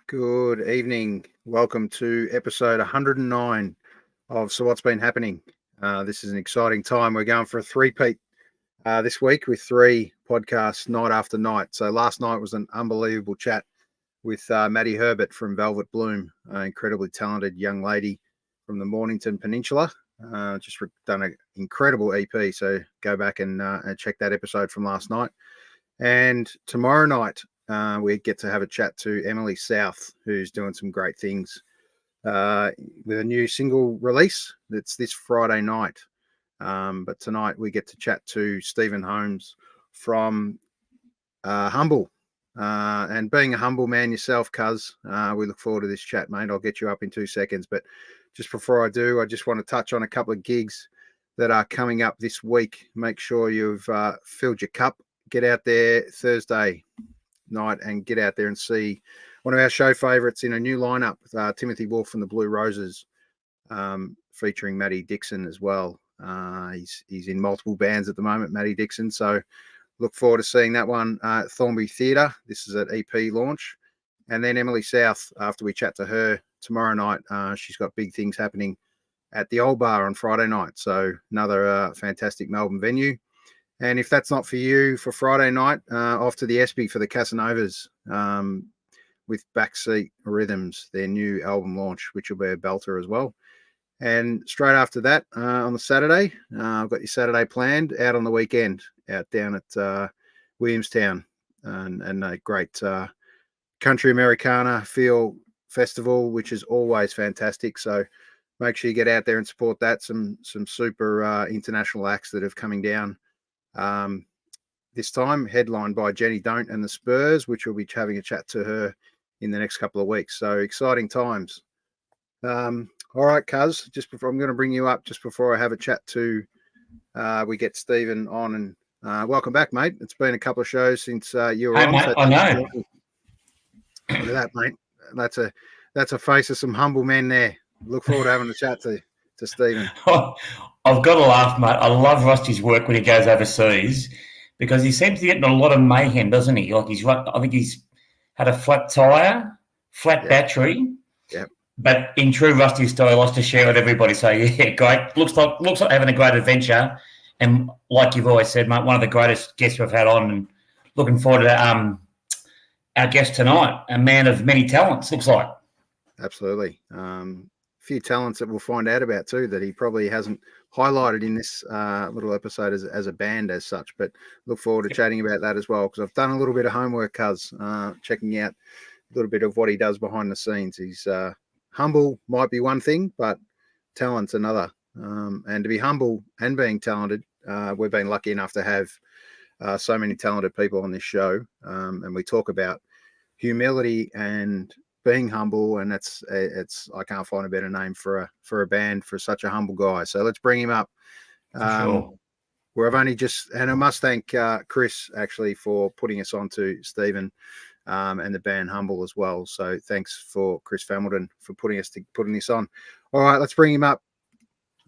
Good evening. Welcome to episode 109 of So What's Been Happening. This is an exciting time. We're going for a three-peat this week with 3 podcasts night after night. So last night was an unbelievable chat with Maddie Herbert from Velvet Bloom, an incredibly talented young lady from the Mornington Peninsula. Just done an incredible EP. So go back and check that episode from last night. And tomorrow night, we get to have a chat to Emily South, who's doing some great things with a new single release that's this Friday night. But tonight we get to chat to Stephen Holmes from Humble. And being a humble man yourself, cuz, we look forward to this chat, mate. I'll get you up in 2 seconds. But just before I do, I just want to touch on a couple of gigs that are coming up this week. Make sure you've filled your cup. Get out there Thursday night and get out there and see one of our show favourites in a new lineup, Timothy Wolf and the Blue Roses, featuring Matty Dixon as well. He's in multiple bands at the moment, Matty Dixon. So look forward to seeing that one at Thornbury Theatre. This is at EP launch. And then Emily South, after we chat to her tomorrow night, she's got big things happening at the Old Bar on Friday night. So another fantastic Melbourne venue. And if that's not for you, for Friday night, off to the Espy for the Casanovas with Backseat Rhythms, their new album launch, which will be a belter as well. And straight after that, on the Saturday, I've got your Saturday planned out on the weekend, out down at Williamstown, and a great country Americana feel festival, which is always fantastic. So make sure you get out there and support that. Some super international acts that are coming down. This time headlined by Jenny Don't and the Spurs, which we'll be having a chat to her in the next couple of weeks. So exciting times. All right, cuz, I'm going to bring you up just before I have a chat to, we get Stephen on, and welcome back, mate. It's been a couple of shows since you were on. Mate, so I know. Look at that, mate. That's a face of some humble men there. Look forward to having a chat to Stephen. I've got to laugh, mate. I love Rusty's work when he goes overseas because he seems to get in a lot of mayhem, doesn't he? Like I think he's had a flat tyre, flat battery. Yeah. But in true Rusty style, he likes to share with everybody. So yeah, great. Looks like having a great adventure. And like you've always said, mate, one of the greatest guests we've had on. And looking forward to our guest tonight, a man of many talents. Looks like. Absolutely. Few talents that we'll find out about too that he probably hasn't highlighted in this little episode as a band as such, but look forward to chatting about that as well, because I've done a little bit of homework, cuz, checking out a little bit of what he does behind the scenes. He's humble might be one thing, but talent's another. And to be humble and being talented, we've been lucky enough to have so many talented people on this show, and we talk about humility and being humble, and it's I can't find a better name for a band for such a humble guy. So let's bring him up. Sure. Where I've only just, and I must thank Chris actually for putting us on to Stephen and the band Humble as well. So thanks for Chris Familton for putting this on. All right, let's bring him up.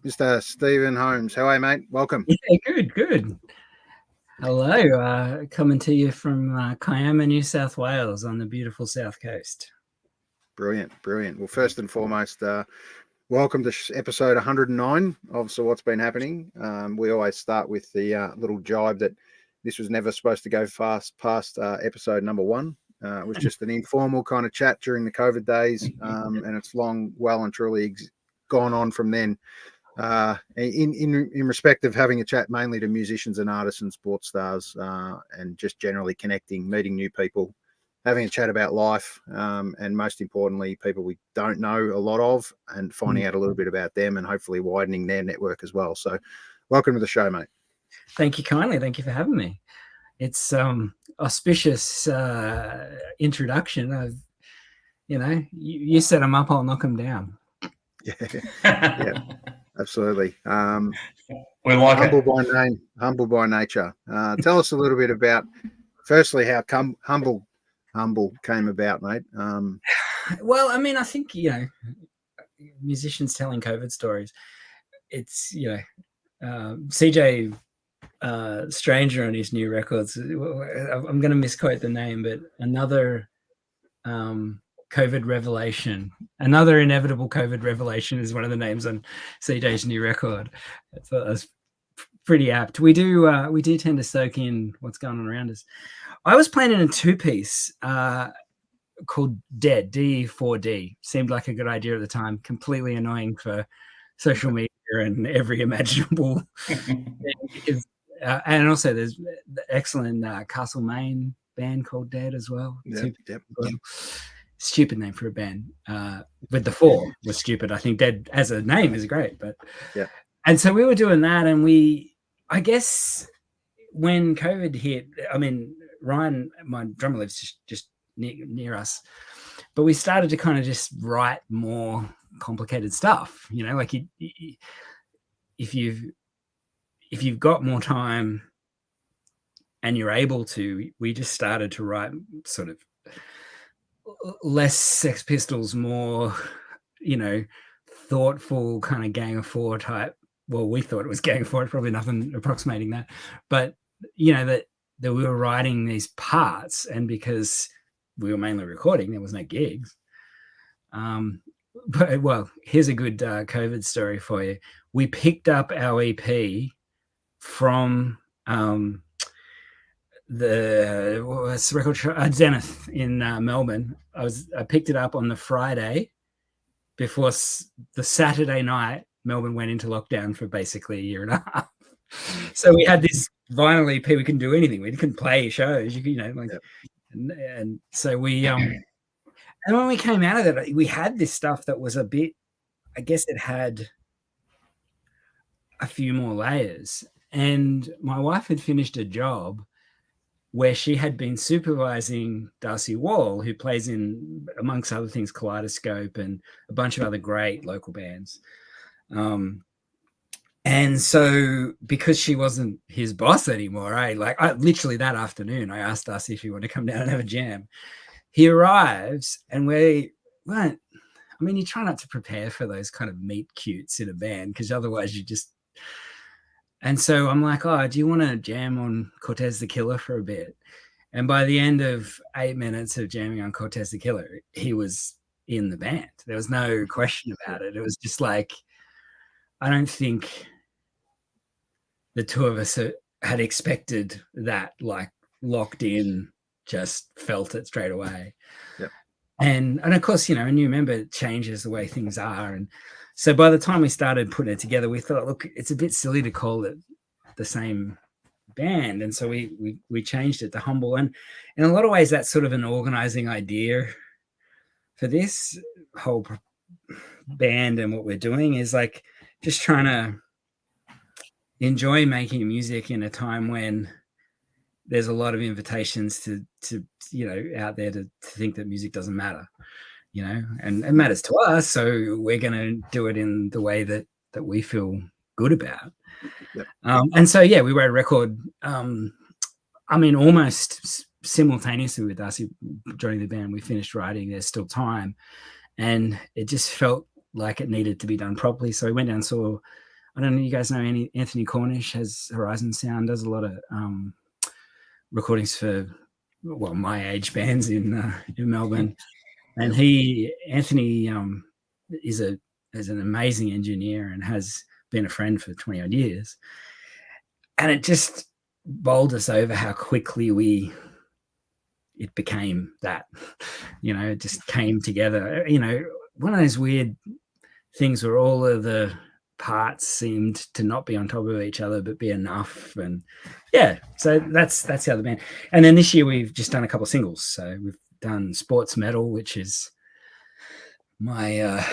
Mr. Stephen Holmes. How are you, mate? Welcome. Yeah, good. Hello, coming to you from Kiama, New South Wales on the beautiful south coast. Brilliant. Well, first and foremost, welcome to episode 109 of So What's Been Happening. We always start with the little jibe that this was never supposed to go past episode number 1. It was just an informal kind of chat during the COVID days, and it's well and truly gone on from then. In respect of having a chat mainly to musicians and artists and sports stars, and just generally connecting, meeting new people, having a chat about life, and most importantly, people we don't know a lot of, and finding out a little bit about them and hopefully widening their network as well. So welcome to the show, mate. Thank you kindly. Thank you for having me. It's auspicious introduction. You set them up, I'll knock them down. Yeah. Absolutely. We like humble by name, humble by nature. Tell us a little bit about, firstly, how humble came about, mate. Well, I mean, I think musicians telling COVID stories. It's CJ Stranger on his new records. I'm going to misquote the name, but another COVID revelation, another inevitable COVID revelation is one of the names on CJ's new record. So that's pretty apt. We do tend to soak in what's going on around us. I was playing in a 2-piece called Dead, D4D. Seemed like a good idea at the time. Completely annoying for social media and every imaginable thing. And also there's the excellent Castlemaine band called Dead as well. Yep. Stupid name for a band. With the 4 was stupid. I think Dead as a name is great, but yeah. And so we were doing that, and I guess when COVID hit, I mean, Ryan, my drummer, lives just near us, but we started to kind of just write more complicated stuff. Like if you've got more time and you're able to, we just started to write sort of less Sex Pistols, more, thoughtful kind of Gang of 4 type. Well, we thought it was Gang of 4, probably nothing approximating that. But, that we were writing these parts, and because we were mainly recording, there was no gigs. But, well, here's a good COVID story for you. We picked up our EP from the record show, Zenith in Melbourne. I picked it up on the Friday before the Saturday night Melbourne went into lockdown for basically a year and a half. So we had this vinyl EP. We couldn't do anything. We couldn't play shows. And so we and when we came out of that, we had this stuff that was a bit, I guess it had a few more layers. And my wife had finished a job where she had been supervising Darcy Wall, who plays in, amongst other things, Kaleidoscope and a bunch of other great local bands. And so because she wasn't his boss anymore, literally that afternoon, I asked Darcy if he wanted to come down and have a jam. He arrives, and you try not to prepare for those kind of meet cutes in a band, because otherwise you just... And so I'm like, do you want to jam on Cortez the Killer for a bit? And by the end of 8 minutes of jamming on Cortez the Killer, he was in the band. There was no question about it. It was just like, I don't think the two of us had expected that, like, locked in, just felt it straight away. Yep. And of course, a new member changes the way things are. And so by the time we started putting it together, we thought, look, it's a bit silly to call it the same band. And so we changed it to Humble. And in a lot of ways, that's sort of an organizing idea for this whole band. And what we're doing is like just trying to enjoy making music in a time when there's a lot of invitations to out there to think that music doesn't matter. And it matters to us, so we're going to do it in the way that we feel good about. Yep. And so, we wrote a record, almost simultaneously with Darcy joining the band. We finished writing There's Still Time, and it just felt like it needed to be done properly. So we went down and saw, I don't know, you guys know Anthony Cornish has Horizon Sound, does a lot of recordings for my age bands in Melbourne, and Anthony is an amazing engineer and has been a friend for 20 odd years, and it just bowled us over how quickly it became that, it just came together. One of those weird things where all of the parts seemed to not be on top of each other but be enough. And so that's how the band. And then this year we've just done a couple of singles. So we've done Sports Metal, which is my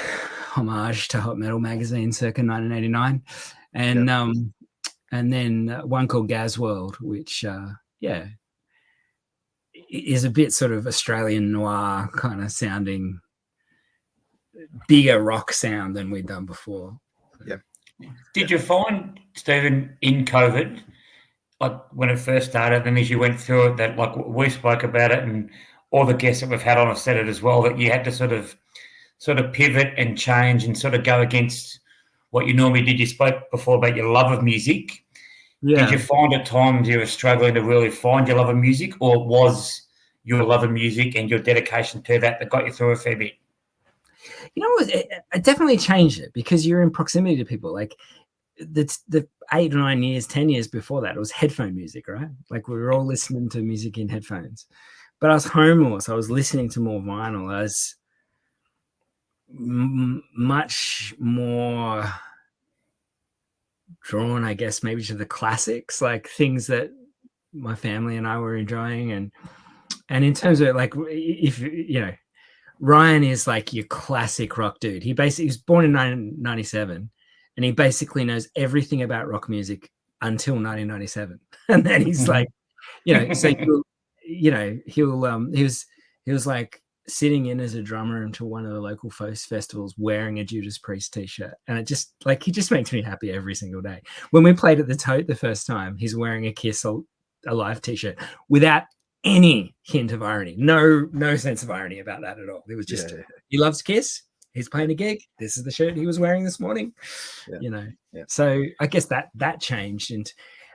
homage to Hot Metal magazine circa 1989, and then one called Gaz World, which is a bit sort of Australian noir kind of sounding, bigger rock sound than we'd done before. Yeah. Did you find, Stephen, in COVID, like when it first started, and as you went through it, that like we spoke about it, and all the guests that we've had on have said it as well, that you had to sort of pivot and change and sort of go against what you normally did? You spoke before about your love of music. Yeah. Did you find at times you were struggling to really find your love of music, or was your love of music and your dedication to that got you through a fair bit? It definitely changed it, because you're in proximity to people. Like the 8 or 9 years, 10 years before that, it was headphone music, right? Like we were all listening to music in headphones. But I was home more, so I was listening to more vinyl. I was much more drawn, I guess, maybe to the classics, like things that my family and I were enjoying. And in terms of like, if Ryan is like your classic rock dude. He was born in 1997, and he basically knows everything about rock music until 1997. And then he's like, so he was like sitting in as a drummer into one of the local folk festivals wearing a Judas Priest t-shirt. And it just like, he just makes me happy every single day. When we played at the Tote the first time, he's wearing a Kiss Alive t-shirt without any hint of irony. No sense of irony about that at all. It was just, he loves Kiss. He's playing a gig. This is the shirt he was wearing this morning. So I guess that changed. And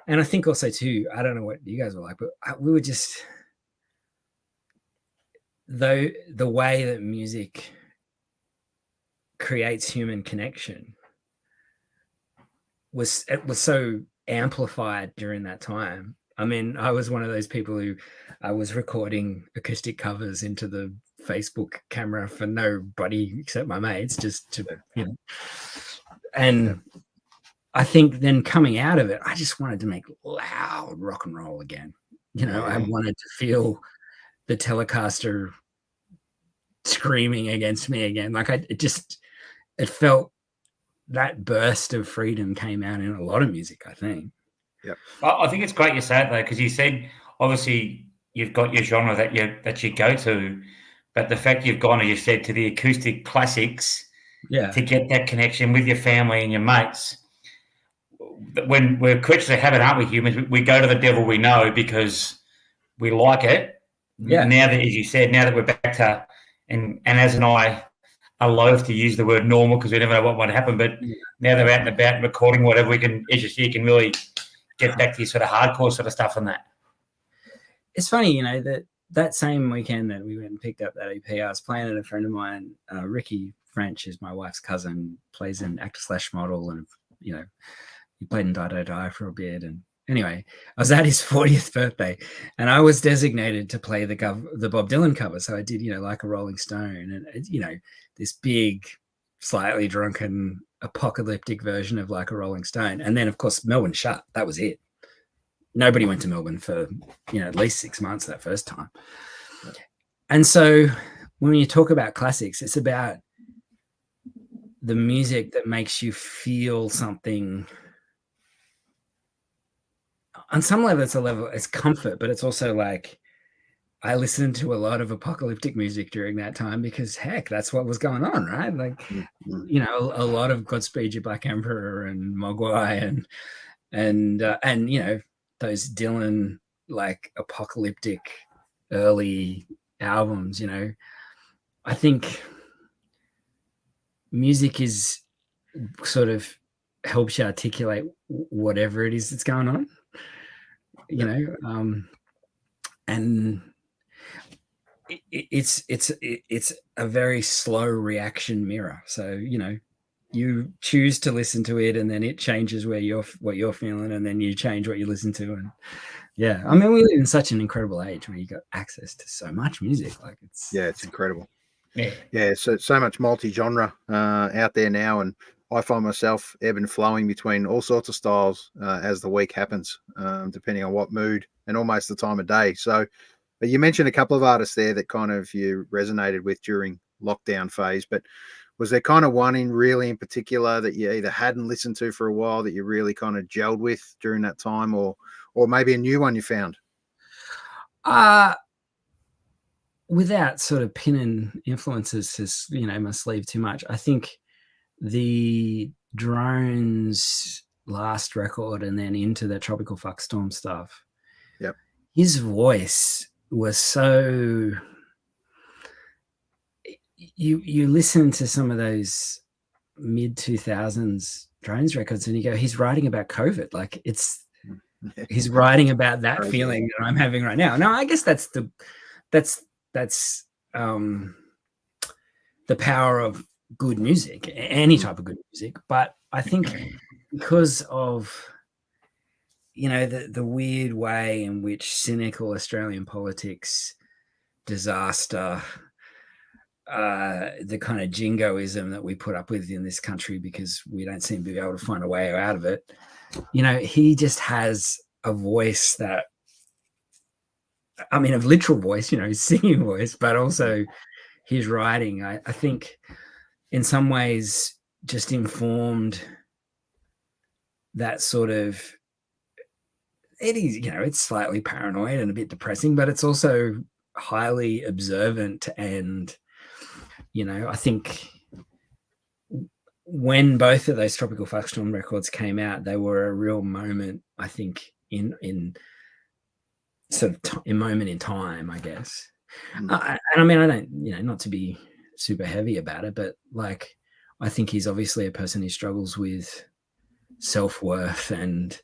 I think also too, I don't know what you guys were like, but we were just, though the way that music creates human connection was so amplified during that time. I mean, I was one of those people who I was recording acoustic covers into the Facebook camera for nobody except my mates, just to, and I think then coming out of it, I just wanted to make loud rock and roll again. I wanted to feel the Telecaster screaming against me again. Like it felt that burst of freedom came out in a lot of music, I think. Yeah, I think it's great you say it though, because you said obviously you've got your genre that you go to, but the fact you've gone, as you said, to the acoustic classics, to get that connection with your family and your mates. When we're creatures of habit, aren't we, humans? We go to the devil we know because we like it. Yeah. Now that, as you said, now that we're back to, and as and I are loath to use the word normal because we never know what might happen, but now they're out and about and recording whatever we can, as you see, you can really get back to your sort of hardcore sort of stuff on that. It's funny, that same weekend that we went and picked up that EP, I was playing at a friend of mine, Ricky French is my wife's cousin, plays in actor/model, and he played in Die Die Die for a bit. And anyway, I was at his 40th birthday, and I was designated to play the Bob Dylan cover. So I did, Like a Rolling Stone, and this big, slightly drunken, apocalyptic version of Like a Rolling Stone. And then, of course, Melbourne shut. That was it. Nobody went to Melbourne for at least 6 months that first time. And so when you talk about classics, it's about the music that makes you feel something. On some level, it's comfort, but it's also like, I listened to a lot of apocalyptic music during that time because, heck, that's what was going on, right? Like, a lot of Godspeed You Black Emperor and Mogwai and those Dylan, like, apocalyptic early albums, I think music is sort of helps you articulate whatever it is that's going on. and it's a very slow reaction mirror. So, you know, you choose to listen to it, and then it changes what you're feeling, and then you change what you listen to. And yeah, I mean, we live in such an incredible age where you got access to so much music. Like it's incredible. Yeah. So much multi-genre out there now, and I find myself ebb and flowing between all sorts of styles as the week happens, depending on what mood and almost the time of day. So you mentioned a couple of artists there that kind of you resonated with during lockdown phase, but was there kind of one in particular that you either hadn't listened to for a while that you really kind of gelled with during that time, or maybe a new one you found? Without sort of pinning influences to, you know, my sleeve too much, I think the Drones last record and then into the Tropical Fuckstorm stuff. Yep. His voice was so. You listen to some of those mid 2000s Drones records and you go, he's writing about COVID. Like he's writing about that feeling that I'm having right now. No, I guess that's the power of good music, any type of good music. But I think because of, you know, the weird way in which cynical Australian politics, disaster, the kind of jingoism that we put up with in this country because we don't seem to be able to find a way out of it. You know, he just has a voice that, I mean, a literal voice, you know, his singing voice, but also his writing, I think in some ways just informed that sort of, it is, you know, it's slightly paranoid and a bit depressing, but it's also highly observant. And, you know, I think when both of those Tropical Fuckstorm records came out, they were a real moment, I think, in sort of a moment in time, I guess. And I mean, I don't, you know, not to be super heavy about it, but like, I think he's obviously a person who struggles with self-worth and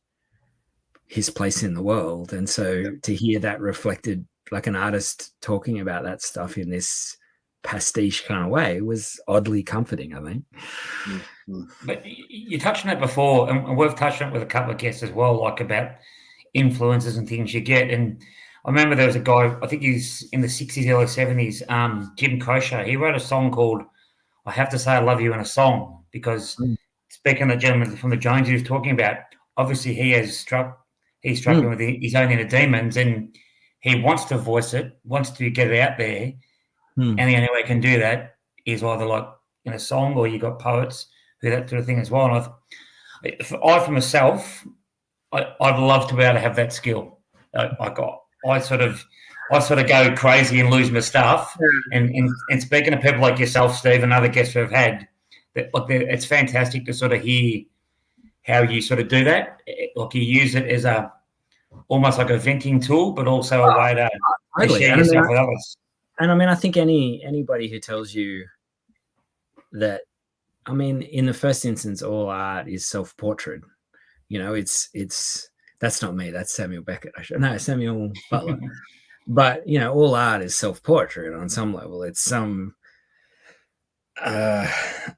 his place in the world. And so to hear that reflected, like an artist talking about that stuff in this pastiche kind of way, was oddly comforting, I think. But you touched on it before, and we've touched on it with a couple of guests as well, like about influences and things you get. And I remember there was a guy, I think he's in the 60s, early 70s, Jim Kosher. He wrote a song called I Have to Say I Love You in a Song, because speaking of the gentleman from the Jones he was talking about, obviously he's struggling with his own inner demons, and he wants to voice it, wants to get it out there. And the only way he can do that is either like in a song, or you got poets who that sort of thing as well. And I for myself, I'd love to be able to have that skill. I sort of go crazy and lose my stuff. And speaking to people like yourself, Steve, and other guests we've had, it's fantastic to sort of hear how you sort of do that. Like you use it as almost like a venting tool, but also a way to share yourself with others. And I mean, I think anybody who tells you that, I mean, in the first instance, all art is self-portrait. You know, it's that's not me. That's Samuel Beckett. Samuel Butler. But, you know, all art is self-portrait on some level. It's some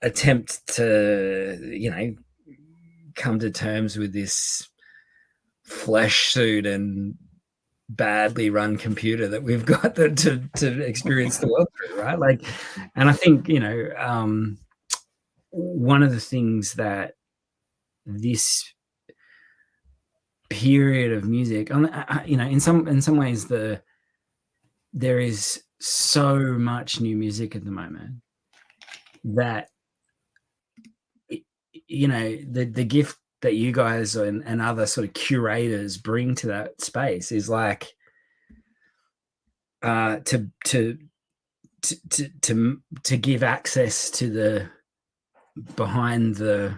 attempt to, you know, come to terms with this flesh suit and badly run computer that we've got to experience the world through, right? Like, and I think, you know, one of the things that this period of music, you know, in some ways there is so much new music at the moment that, you know, the gift that you guys and other sort of curators bring to that space is like to give access to the behind the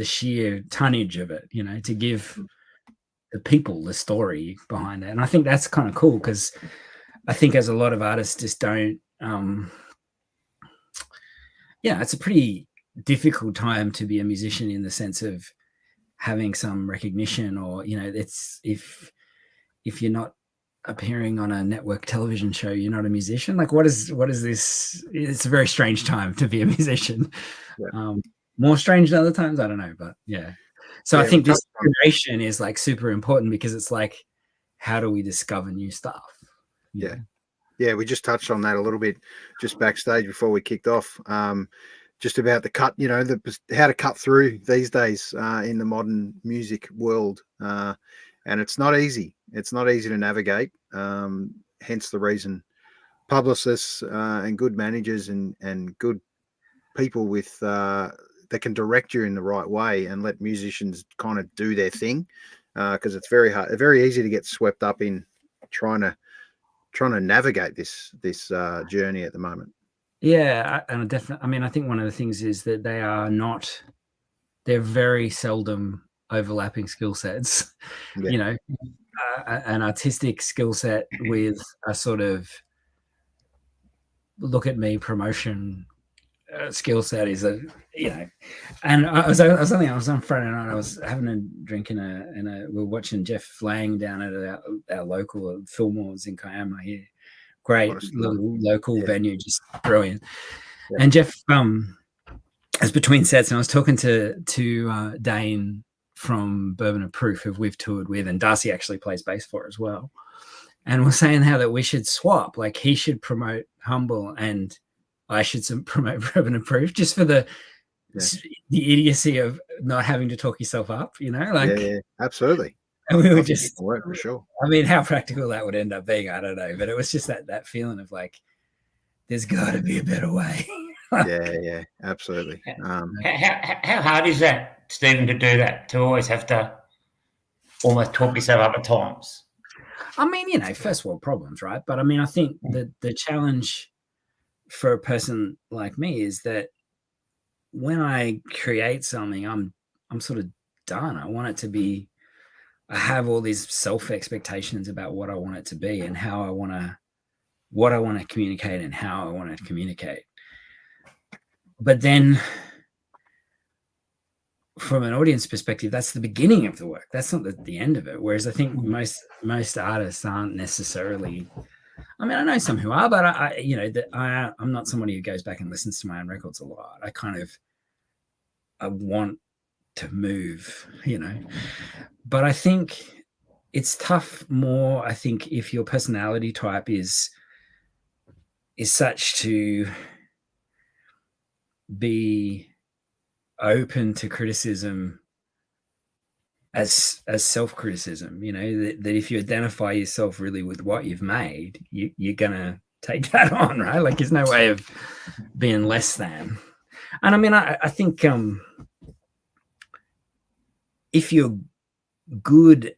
sheer tonnage of it, you know, to give the people the story behind it. And I think that's kind of cool, because I think as a lot of artists just don't it's a pretty difficult time to be a musician, in the sense of having some recognition, or it's if you're not appearing on a network television show, you're not a musician. Like, what is this? It's a very strange time to be a musician. Yeah. More strange than other times, I don't know, but yeah. So Yeah, I think this curation is like super important, because it's like, how do we discover new stuff? Yeah. Yeah, we just touched on that a little bit just backstage before we kicked off. Just about the cut, how to cut through these days in the modern music world. And it's not easy. It's not easy to navigate. Hence the reason publicists and good managers and good people with that can direct you in the right way and let musicians kind of do their thing, because it's very hard, very easy to get swept up in trying to navigate this journey at the moment. Yeah, and definitely. I mean, I think one of the things is that they're very seldom overlapping skill sets. Yeah. An artistic skill set with a sort of look at me promotion skill set is and I was on Friday night. I was having a drink we were watching Jeff Lang down at our local Fillmore's in Kiama here. Great little local venue, just brilliant. Yeah. And Jeff, as between sets, and I was talking to Dane from Bourbon and Proof, who we've toured with, and Darcy actually plays bass for as well. And we're saying how that we should swap, like he should promote Humble and I should promote Bourbon and Proof, just for the idiocy of not having to talk yourself up, Yeah, absolutely. And we were just work for sure. I mean, how practical that would end up being, I don't know, but it was just that feeling of like, there's got to be a better way. Yeah, absolutely. How hard is that, Stephen, to do that? To always have to almost talk yourself up at times? I mean, first world problems, right? But I mean, I think the challenge for a person like me is that when I create something, I'm sort of done. I want it to be. I have all these self expectations about what I want it to be and what I want to communicate and how I want to communicate. But then from an audience perspective, that's the beginning of the work. That's not the end of it. Whereas I think most artists aren't necessarily, I mean, I know some who are, but I'm not somebody who goes back and listens to my own records a lot. I want to move, but I think it's tough more. I think if your personality type is such to be open to criticism as self-criticism, that if you identify yourself really with what you've made, you're gonna take that on, right? Like there's no way of being less than. And I mean, I think if you're good,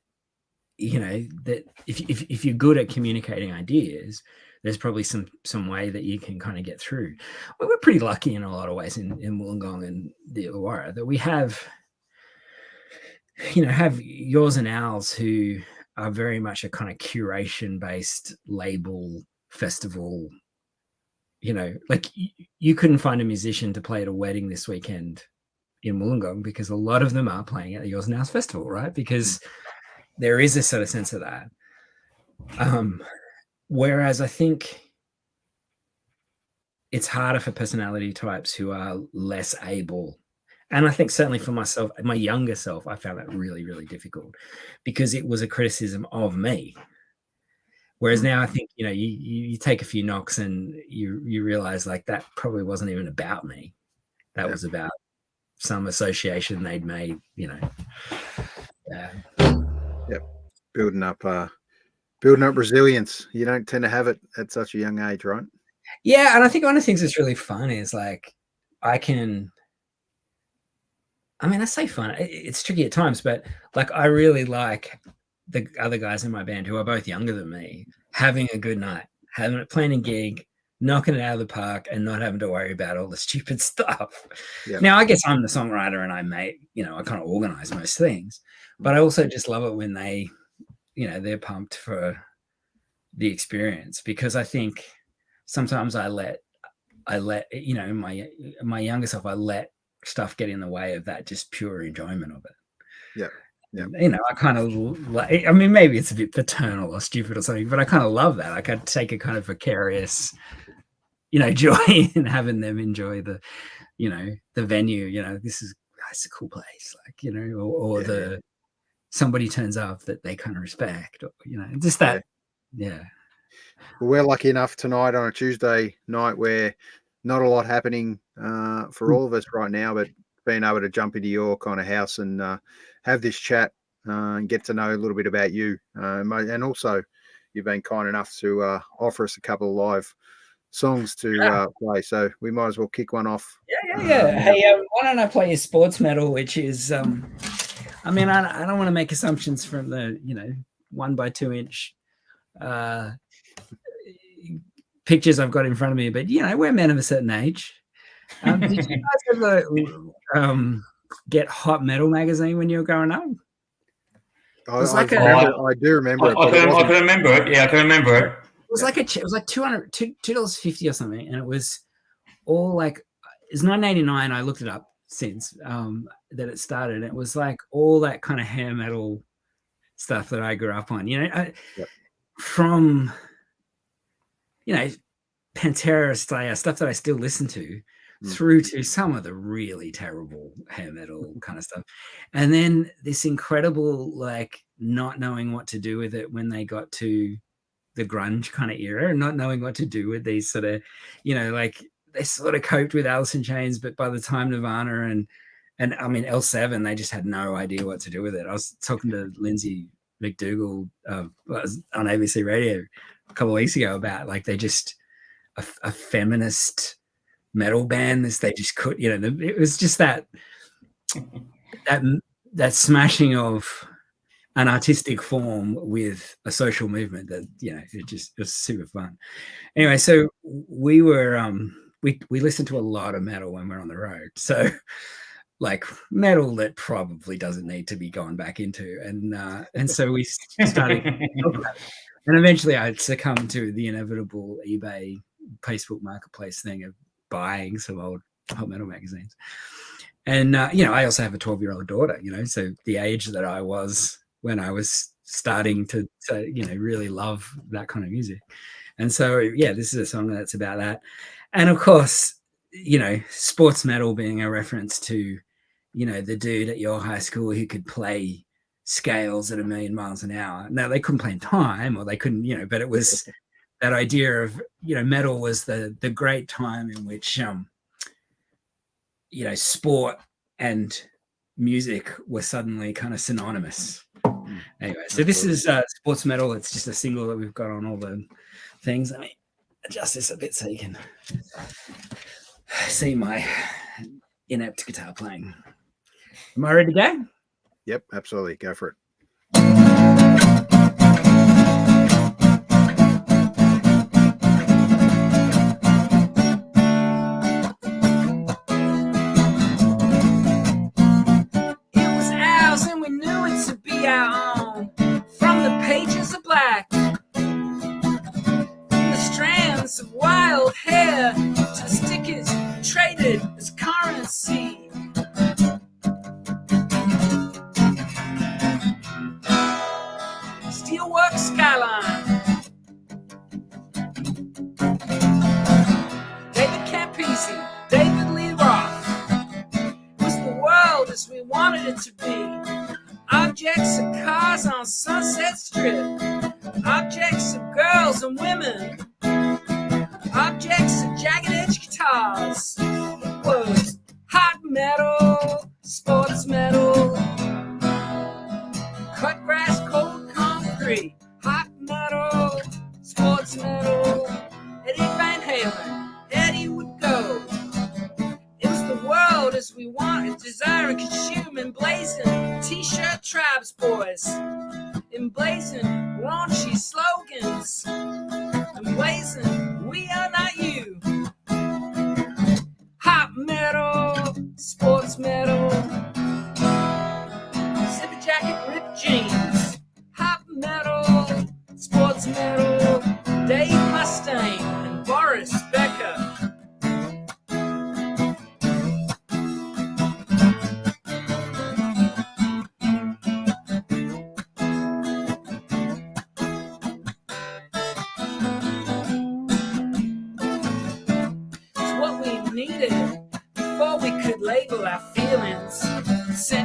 that if you're good at communicating ideas, there's probably some way that you can kind of get through. Well, we're pretty lucky in a lot of ways in Wollongong and the Illawarra that we have yours and ours who are very much a kind of curation based label festival. Like you couldn't find a musician to play at a wedding this weekend in Wollongong because a lot of them are playing at the Yours and Ours festival, right? Because there is a sort of sense of that. Whereas I think it's harder for personality types who are less able. And I think certainly for myself, my younger self, I found that really, really difficult because it was a criticism of me. Whereas now I think, you take a few knocks and you realize like that probably wasn't even about me. That was about some association they'd made, Yep. Building up resilience. You don't tend to have it at such a young age, right? Yeah. And I think one of the things that's really fun is like, I say fun, it's tricky at times, but like, I really like the other guys in my band who are both younger than me, having a good night, playing a gig, knocking it out of the park and not having to worry about all the stupid stuff. Yep. Now, I guess I'm the songwriter and I kind of organize most things, but I also just love it when they, they're pumped for the experience, because I think sometimes I let my younger self, I let stuff get in the way of that just pure enjoyment of it. Yeah. Yeah. You know, I kind of like, I mean, maybe it's a bit paternal or stupid or something, but I kind of love that. Like, I take a kind of vicarious, you know, joy in having them enjoy the, you know, the venue. You know, it's a cool place, like, you know, or somebody turns up that they kind of respect, or, you know, just that. Yeah. Well, we're lucky enough tonight on a Tuesday night where not a lot happening for all of us right now, but being able to jump into your kind of house and have this chat and get to know a little bit about you. And also, you've been kind enough to offer us a couple of live songs to play. So we might as well kick one off. Yeah. Hey, why don't I play a sports metal, which is, I mean, I don't want to make assumptions from the, you know, 1x2 inch pictures I've got in front of me, but, you know, we're men of a certain age. Did you guys ever get Hot Metal magazine when you were growing up? I do remember it. I can remember it. Yeah, I can remember it. It was like $2.50 or something, and it was all like, it's 1989. I looked it up since that it started. It was like all that kind of hair metal stuff that I grew up on. You know, from, you know, Pantera, Slayer, stuff that I still listen to, through to some of the really terrible hair metal kind of stuff. And then this incredible, like, not knowing what to do with it when they got to the grunge kind of era, and not knowing what to do with these sort of, you know, like, they sort of coped with Alice in Chains, but by the time Nirvana and I mean, L7, they just had no idea what to do with it. I was talking to Lindsay McDougall on ABC Radio a couple of weeks ago about, like, they just a feminist metal band. They just could, you know, it was just that smashing of an artistic form with a social movement that, you know, it was super fun. Anyway, so we were we listened to a lot of metal when we're on the road. So, like, metal that probably doesn't need to be gone back into, and so we started and eventually I succumbed to the inevitable eBay, Facebook Marketplace thing of buying some old Hot Metal magazines. And you know, I also have a 12-year-old daughter, you know, so the age that I was when I was starting to you know, really love that kind of music. And so, yeah, this is a song that's about that. And of course, you know, sports metal being a reference to, you know, the dude at your high school who could play scales at 1,000,000 miles an hour. Now, they couldn't play in time, or they couldn't, you know, but it was that idea of, you know, metal was the great time in which, you know, sport and music were suddenly kind of synonymous. Anyway, so this is sports metal. It's just a single that we've got on all the things. Let me adjust this a bit so you can see my inept guitar playing. Am I ready to go? Yep, absolutely. Go for it. It was ours and we knew it to be our own. From the pages of black, the strands of wild hair, to stickers traded as currency. Steelwork skyline, David Campisi, David Lee Roth. Was the world as we wanted it to be? Objects of cars on Sunset Strip, objects of girls and women, objects of jagged edge guitars. It was hot metal, sports metal, cut grass, cold concrete, hot metal, sports metal. Eddie Van Halen, Eddie would go. It was the world as we wanted, desire and consume, emblazoned t-shirt tribes boys, emblazoned raunchy slogans, emblazoned we are not you. Hot metal, sports metal, zipper jacket, ripped jeans, hot metal, sports metal, Dave Mustaine and Boris Becker.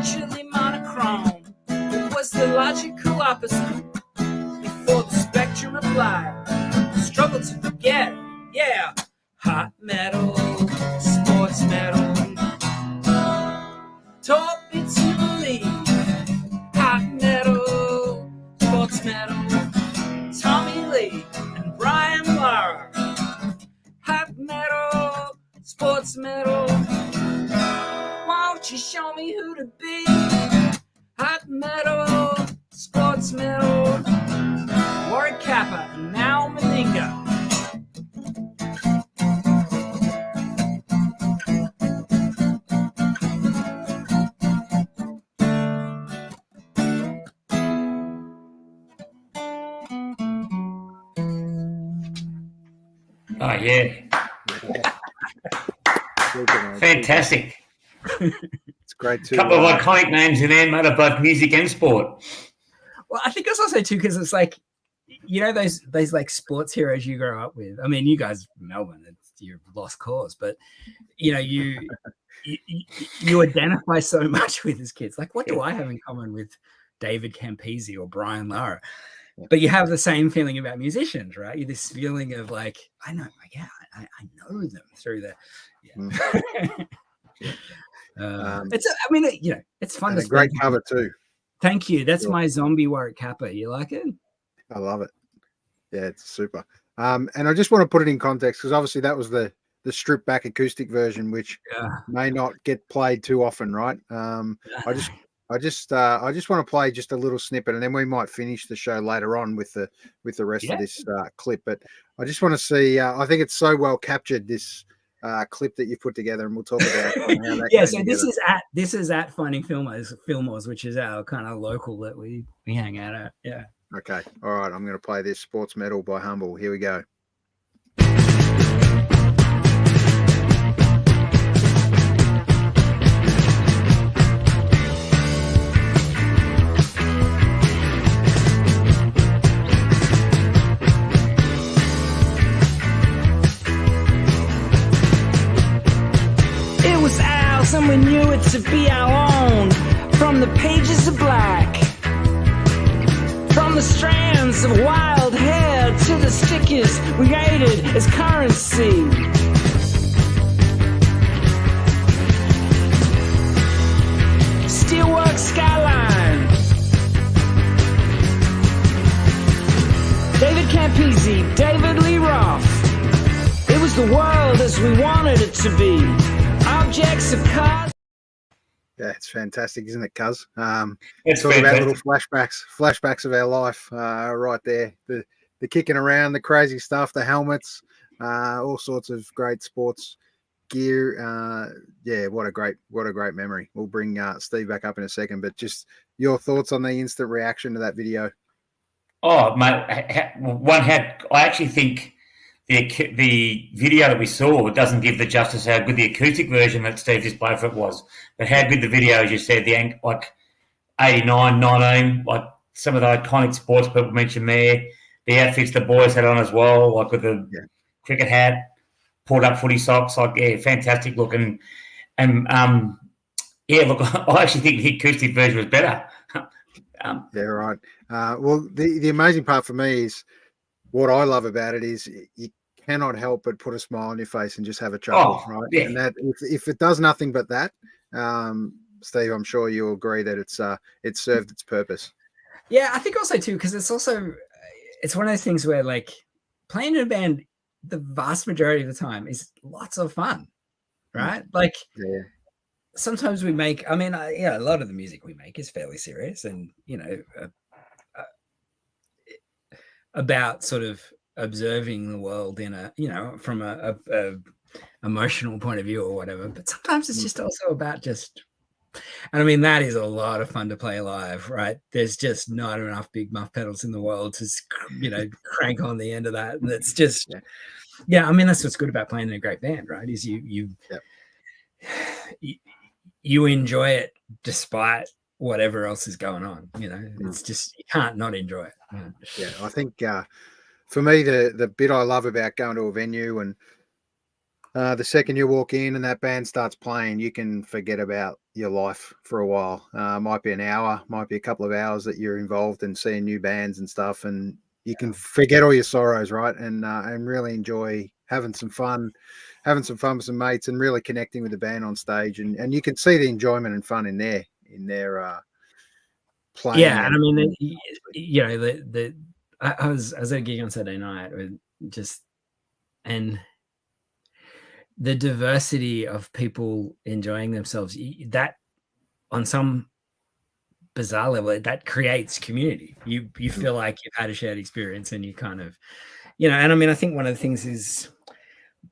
naturally monochrome. It was the logical opposite before the spectrum of light. Struggle to forget, yeah. Hot metal, sports metal, taught me to believe. Hot metal, sports metal, Tommy Lee and Brian Lara. Hot metal, sports metal, won't you show me who to be? Hot metal, sports metal, Warwick Kappa and now Meninga. Oh, yeah. Fantastic. It's great too. A couple of iconic names in there, mate, of both music and sport. Well, I think it's also too because it's like, you know, those like sports heroes you grow up with. I mean, you guys, Melbourne, you're lost cause, but you know, you identify so much with as kids. Like, what do I have in common with David Campese or Brian Lara? But you have the same feeling about musicians, right? You this feeling of like, I know, yeah, I know them through the. Yeah. It's, I mean, you know, it's fun. And a great cover too. Thank you. That's my zombie Warwick Kappa. You like it? I love it. Yeah, it's super. And I just want to put it in context because obviously that was the stripped back acoustic version, which may not get played too often, right? I just want to play just a little snippet, and then we might finish the show later on with the rest of this clip. But I just want to see. I think it's so well captured, this clip that you put together, and we'll talk about how that yeah. came So together. this is at Finding Fillmore's, which is our kind of local that we hang out at. Yeah. Okay. All right. I'm going to play this Sports Metal by Humble. Here we go. It was ours and we knew it to be our own. From the pages of black, from the strands of wild hair to the stickers we hated as currency. Steelwork skyline, David Campese, David Lee Roth. It was the world as we wanted it to be. Objects of cars. Yeah, it's fantastic, isn't it, Cuz? It's Talking about fantastic. little flashbacks of our life, right there. The kicking around, the crazy stuff, the helmets, all sorts of great sports gear. Yeah, what a great memory. We'll bring Steve back up in a second, but just your thoughts on the instant reaction to that video. Oh, mate, I actually think the video that we saw doesn't give the justice how good the acoustic version that Steve just played for it was, but how good the video, as you said, like 89, 19, like some of the iconic sports people mentioned there, the outfits the boys had on as well, like with the cricket hat, pulled up footy socks, like, yeah, fantastic looking. And yeah, look, I actually think the acoustic version was better. Yeah, right. Well, the amazing part for me is what I love about it is you cannot help but put a smile on your face and just have a chuckle, right? Yeah. And that if it does nothing but that, Steve, I'm sure you'll agree that it's served its purpose. Yeah, I think also too, because it's one of those things where like playing in a band, the vast majority of the time is lots of fun, right? Like sometimes we make, I mean, a lot of the music we make is fairly serious and, you know, about sort of observing the world in a, you know, from a emotional point of view or whatever. But sometimes it's just also about just, and I mean, that is a lot of fun to play live, right? There's just not enough big muff pedals in the world to, you know, crank on the end of that. And it's just, yeah, I mean, that's what's good about playing in a great band, right? Is you enjoy it despite whatever else is going on, you know. It's just, you can't not enjoy it. Yeah, I think for me the bit I love about going to a venue and The second you walk in and that band starts playing, you can forget about your life for a while. Might be an hour, might be a couple of hours that you're involved in seeing new bands and stuff, and you can forget all your sorrows, right? And really enjoy having some fun with some mates, and really connecting with the band on stage. And you can see the enjoyment and fun in their playing. Yeah, and I mean, you know, I was at a gig on Saturday night with and the diversity of people enjoying themselves, that on some bizarre level, that creates community. You feel like you've had a shared experience, and you kind of, you know, and I mean, I think one of the things is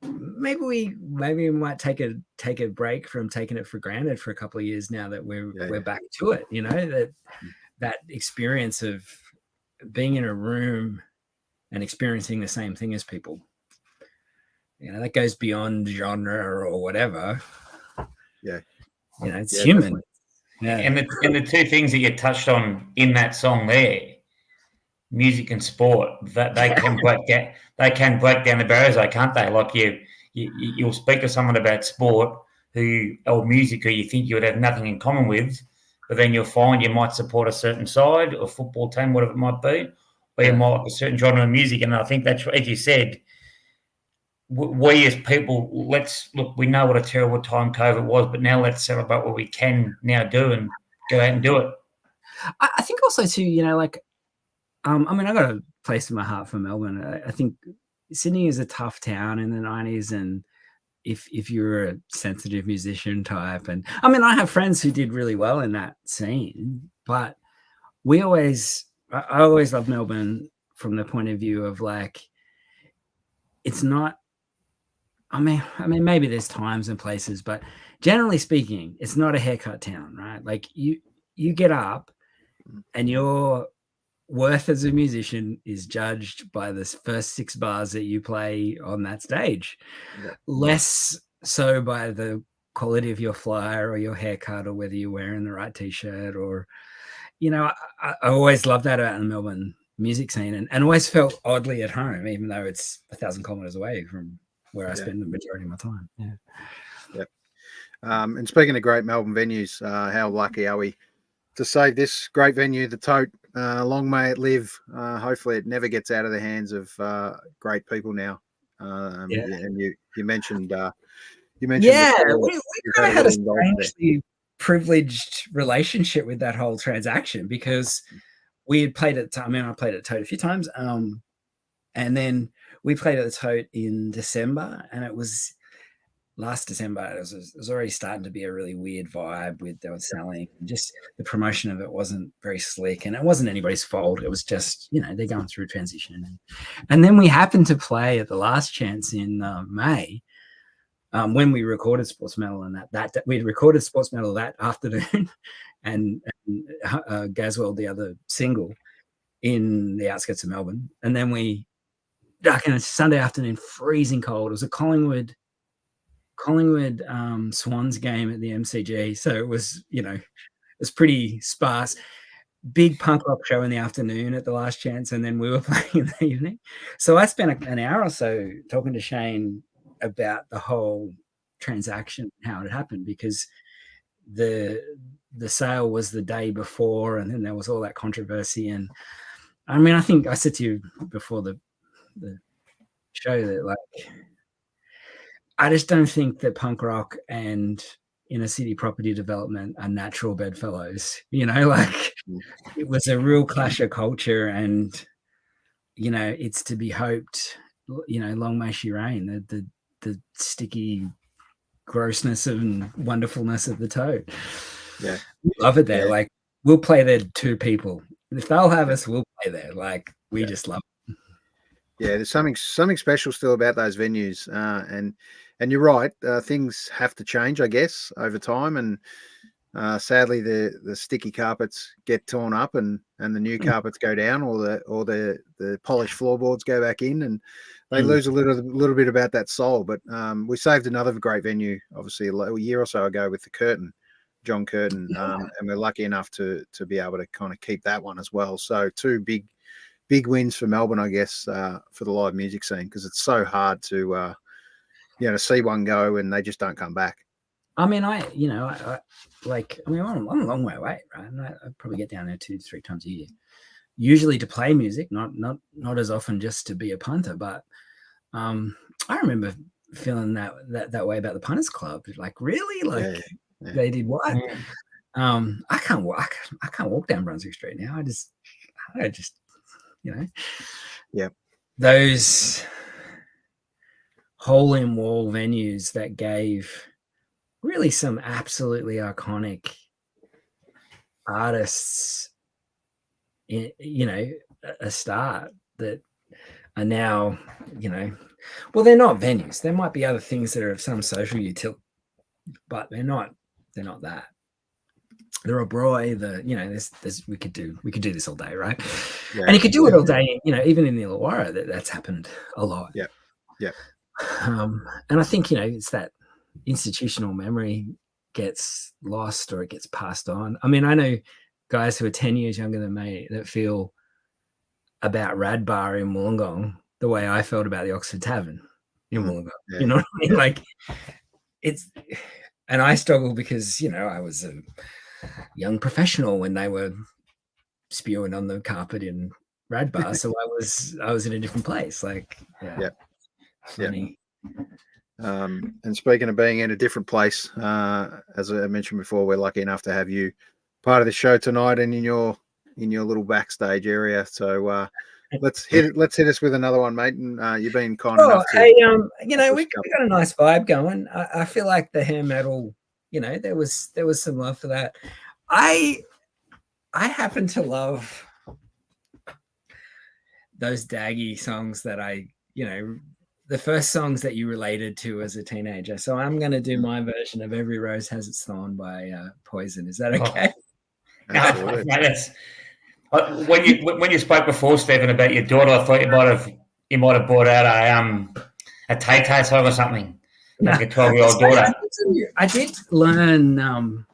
maybe we might take a break from taking it for granted for a couple of years now that we're back to it, you know, that experience of being in a room and experiencing the same thing as people. You know, that goes beyond genre or whatever. Yeah. You know, it's human. Definitely. Yeah. And the two things that you touched on in that song there, music and sport, that they can break down the barriers, can't they? Like you'll speak to someone about sport or music who you think you would have nothing in common with, but then you'll find you might support a certain side or football team, whatever it might be, or you might like a certain genre of music. And I think that's, as you said, we as people, we know what a terrible time COVID was, but now let's celebrate what we can now do and go out and do it. I think also too, you know, like, I mean, I got a place in my heart for Melbourne. I think Sydney is a tough town in the 90s, and if you're a sensitive musician type, and I mean, I have friends who did really well in that scene, but I always love Melbourne from the point of view of like, it's not, I mean, maybe there's times and places, but generally speaking, it's not a haircut town, right? Like you get up and your worth as a musician is judged by the first 6 bars that you play on that stage, less so by the quality of your flyer or your haircut or whether you're wearing the right t-shirt or, you know, I always loved that about the Melbourne music scene, and always felt oddly at home, even though it's 1,000 kilometers away from where I spend the majority of my time. And speaking of great Melbourne venues, how lucky are we to save this great venue, the Tote? Long may it live. Hopefully it never gets out of the hands of great people now. And you mentioned we kind of had a strangely privileged relationship with that whole transaction, because we had played at, I mean, I played at Tote a few times, and then we played at the Tote in December, and it was last December. It was already starting to be a really weird vibe with they were selling. Just the promotion of it wasn't very slick, and it wasn't anybody's fault. It was just, you know, they're going through transition. And then we happened to play at the Last Chance in May, when we recorded Sports Metal, and that we'd recorded Sports Metal that afternoon, and Gazwell, the other single, in the outskirts of Melbourne. And then we, dark on a Sunday afternoon, freezing cold. It was a Collingwood Swans game at the MCG. So it was, you know, it was pretty sparse. Big punk rock show in the afternoon at the Last Chance, and then we were playing in the evening. So I spent an hour or so talking to Shane about the whole transaction, how it happened, because the sale was the day before, and then there was all that controversy. And I mean, I think I said to you before the show that, like, I just don't think that punk rock and inner city property development are natural bedfellows. You know, like, it was a real clash of culture, and, you know, it's to be hoped, you know, long may she reign, the sticky grossness and wonderfulness of the Tote. Yeah, we love it there. Like, we'll play there 2 people. If they'll have us, we'll play there. Like, we just love it. Yeah, there's something special still about those venues, and you're right. Things have to change, I guess, over time, and sadly, the sticky carpets get torn up, and the new carpets go down, or the polished floorboards go back in, and they lose a little bit about that soul. But we saved another great venue, obviously, a year or so ago with the Curtin, John Curtin, and we're lucky enough to be able to kind of keep that one as well. So 2 big wins for Melbourne, I guess, for the live music scene, because it's so hard to see one go and they just don't come back. I mean, I'm a long way away, right? And I probably get down there 2-3 times a year, usually to play music, not as often just to be a punter. But I remember feeling that way about the Punters Club. Like, really? Like, they did what? I can't walk down Brunswick Street now. I just those hole in wall venues that gave really some absolutely iconic artists, a start that are now, well, they're not venues. There might be other things that are of some social utility, but they're not that. They're a broy. We could do this all day, right? Yeah, and you could do it all day. Even in the Illawarra, that's happened a lot. Yeah. And I think it's that institutional memory gets lost or it gets passed on. I mean, I know guys who are 10 years younger than me that feel about Rad Bar in Wollongong the way I felt about the Oxford Tavern in Wollongong. Yeah. You know what I mean? Like, and I struggle because I was a young professional when they were spewing on the carpet in Rad Bar, so I was in a different place. Like, funny. And speaking of being in a different place, as I mentioned before, we're lucky enough to have you part of the show tonight and in your little backstage area. So let's hit us with another one, mate. And you've been kind enough to. Hey, we got a nice vibe going. I feel like the hair metal, there was some love for that. I happen to love those Daggy songs that the first songs that you related to as a teenager. So I'm going to do my version of Every Rose Has Its Thorn by Poison. Is that okay? No, that's, when you spoke before, Stephen, about your daughter, I thought you might have brought out a Tay-Tay song or something, like a 12-year-old daughter. I did learn. I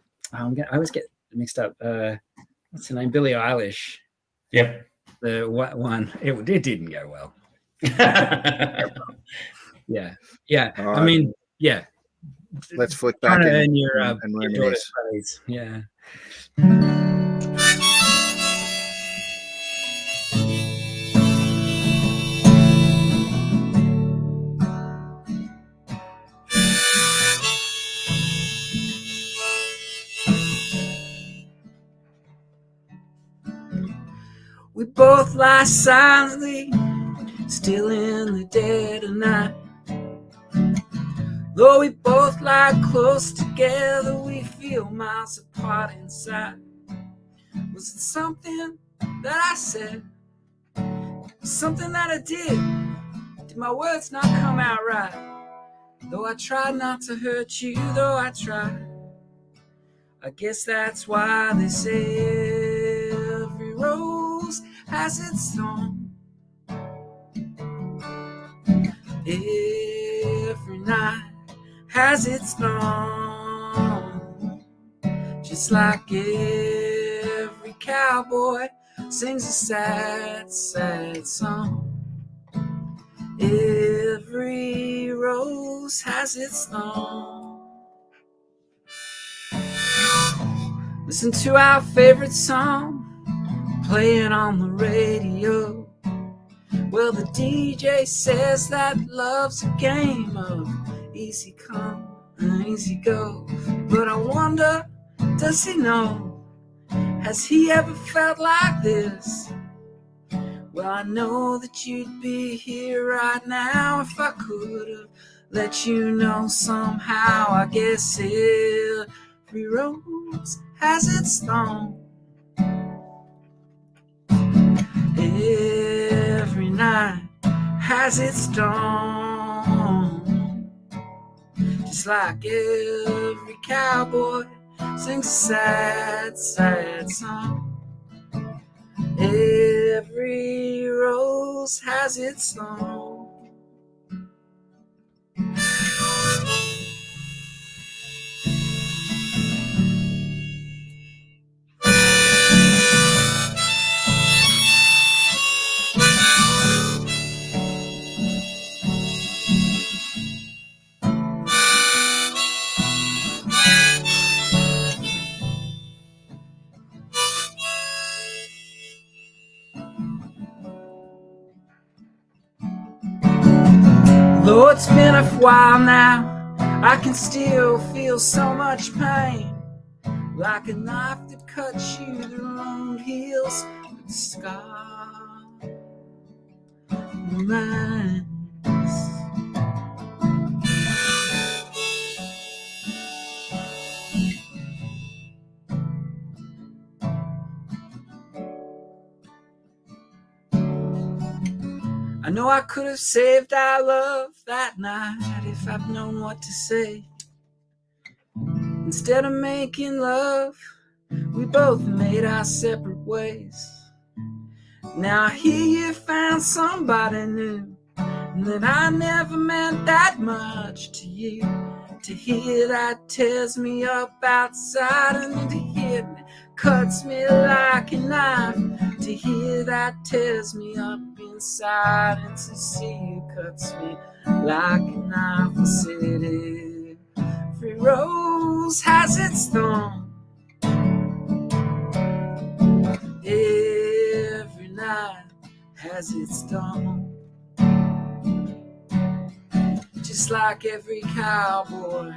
always get mixed up. What's her name? Billie Eilish. Yep. The what one? It didn't go well. Yeah. Right. I mean, yeah. Let's flick back and your daughter's praise. Yeah. We both lie silently, still in the dead of night. Though we both lie close together, we feel miles apart inside. Was it something that I said? Something that I did? Did my words not come out right? Though I tried not to hurt you, though I tried. I guess that's why they say every rose has its thorn. Every night has its thorn. Just like every cowboy sings a sad, sad song. Every rose has its thorn. Listen to our favorite song playing on the radio. Well, the DJ says that love's a game of easy come and easy go. But I wonder, does he know? Has he ever felt like this? Well, I know that you'd be here right now if I could have let you know somehow. I guess every rose has its thorn. Every night has its dawn. Just like every cowboy sings a sad, sad song. Every rose has its thorn. Though it's been a while now, I can still feel so much pain, like a knife that cuts you through own heels with a scar remains. I know I could have saved our love that night if I'd known what to say. Instead of making love, we both made our separate ways. Now I hear you found somebody new, and that I never meant that much to you. To hear that tears me up outside, and to hear it cuts me like a knife. To hear that tears me up inside, and to see you cuts me like a knife. I said every rose has its thorn, every night has its dawn. Just like every cowboy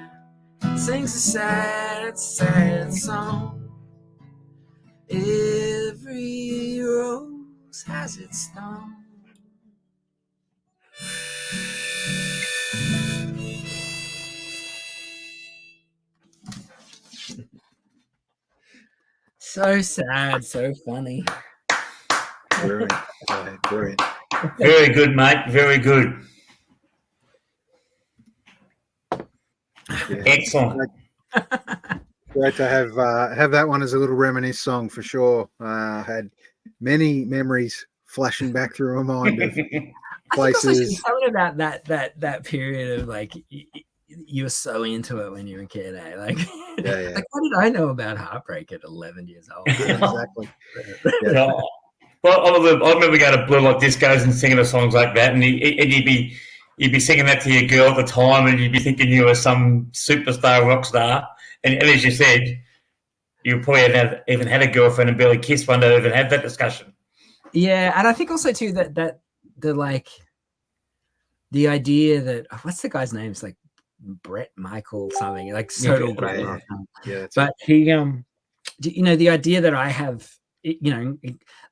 sings a sad, sad song. Every rose has its thorn. So sad, so funny. Brilliant. Yeah, brilliant. Very good, mate. Very good. Yeah. Excellent. Great to have that one as a little reminisce song for sure. Had many memories flashing back through my mind of I think places. also something about that period of like you were so into it when you were a kid, eh? Like, Yeah. like what did I know about Heartbreaker at 11 years old? Exactly. Yeah. Yeah. Well, I remember going to Blue Light Discos and singing the songs like that, and you'd be singing that to your girl at the time, and you'd be thinking you were some superstar rock star. And as you said, you probably hadn't even had a girlfriend and barely kissed one to even have that discussion. Yeah, and I think also too that the like the idea that what's the guy's name? It's like Brett Michael something, like total great. Yeah. But he the idea that I have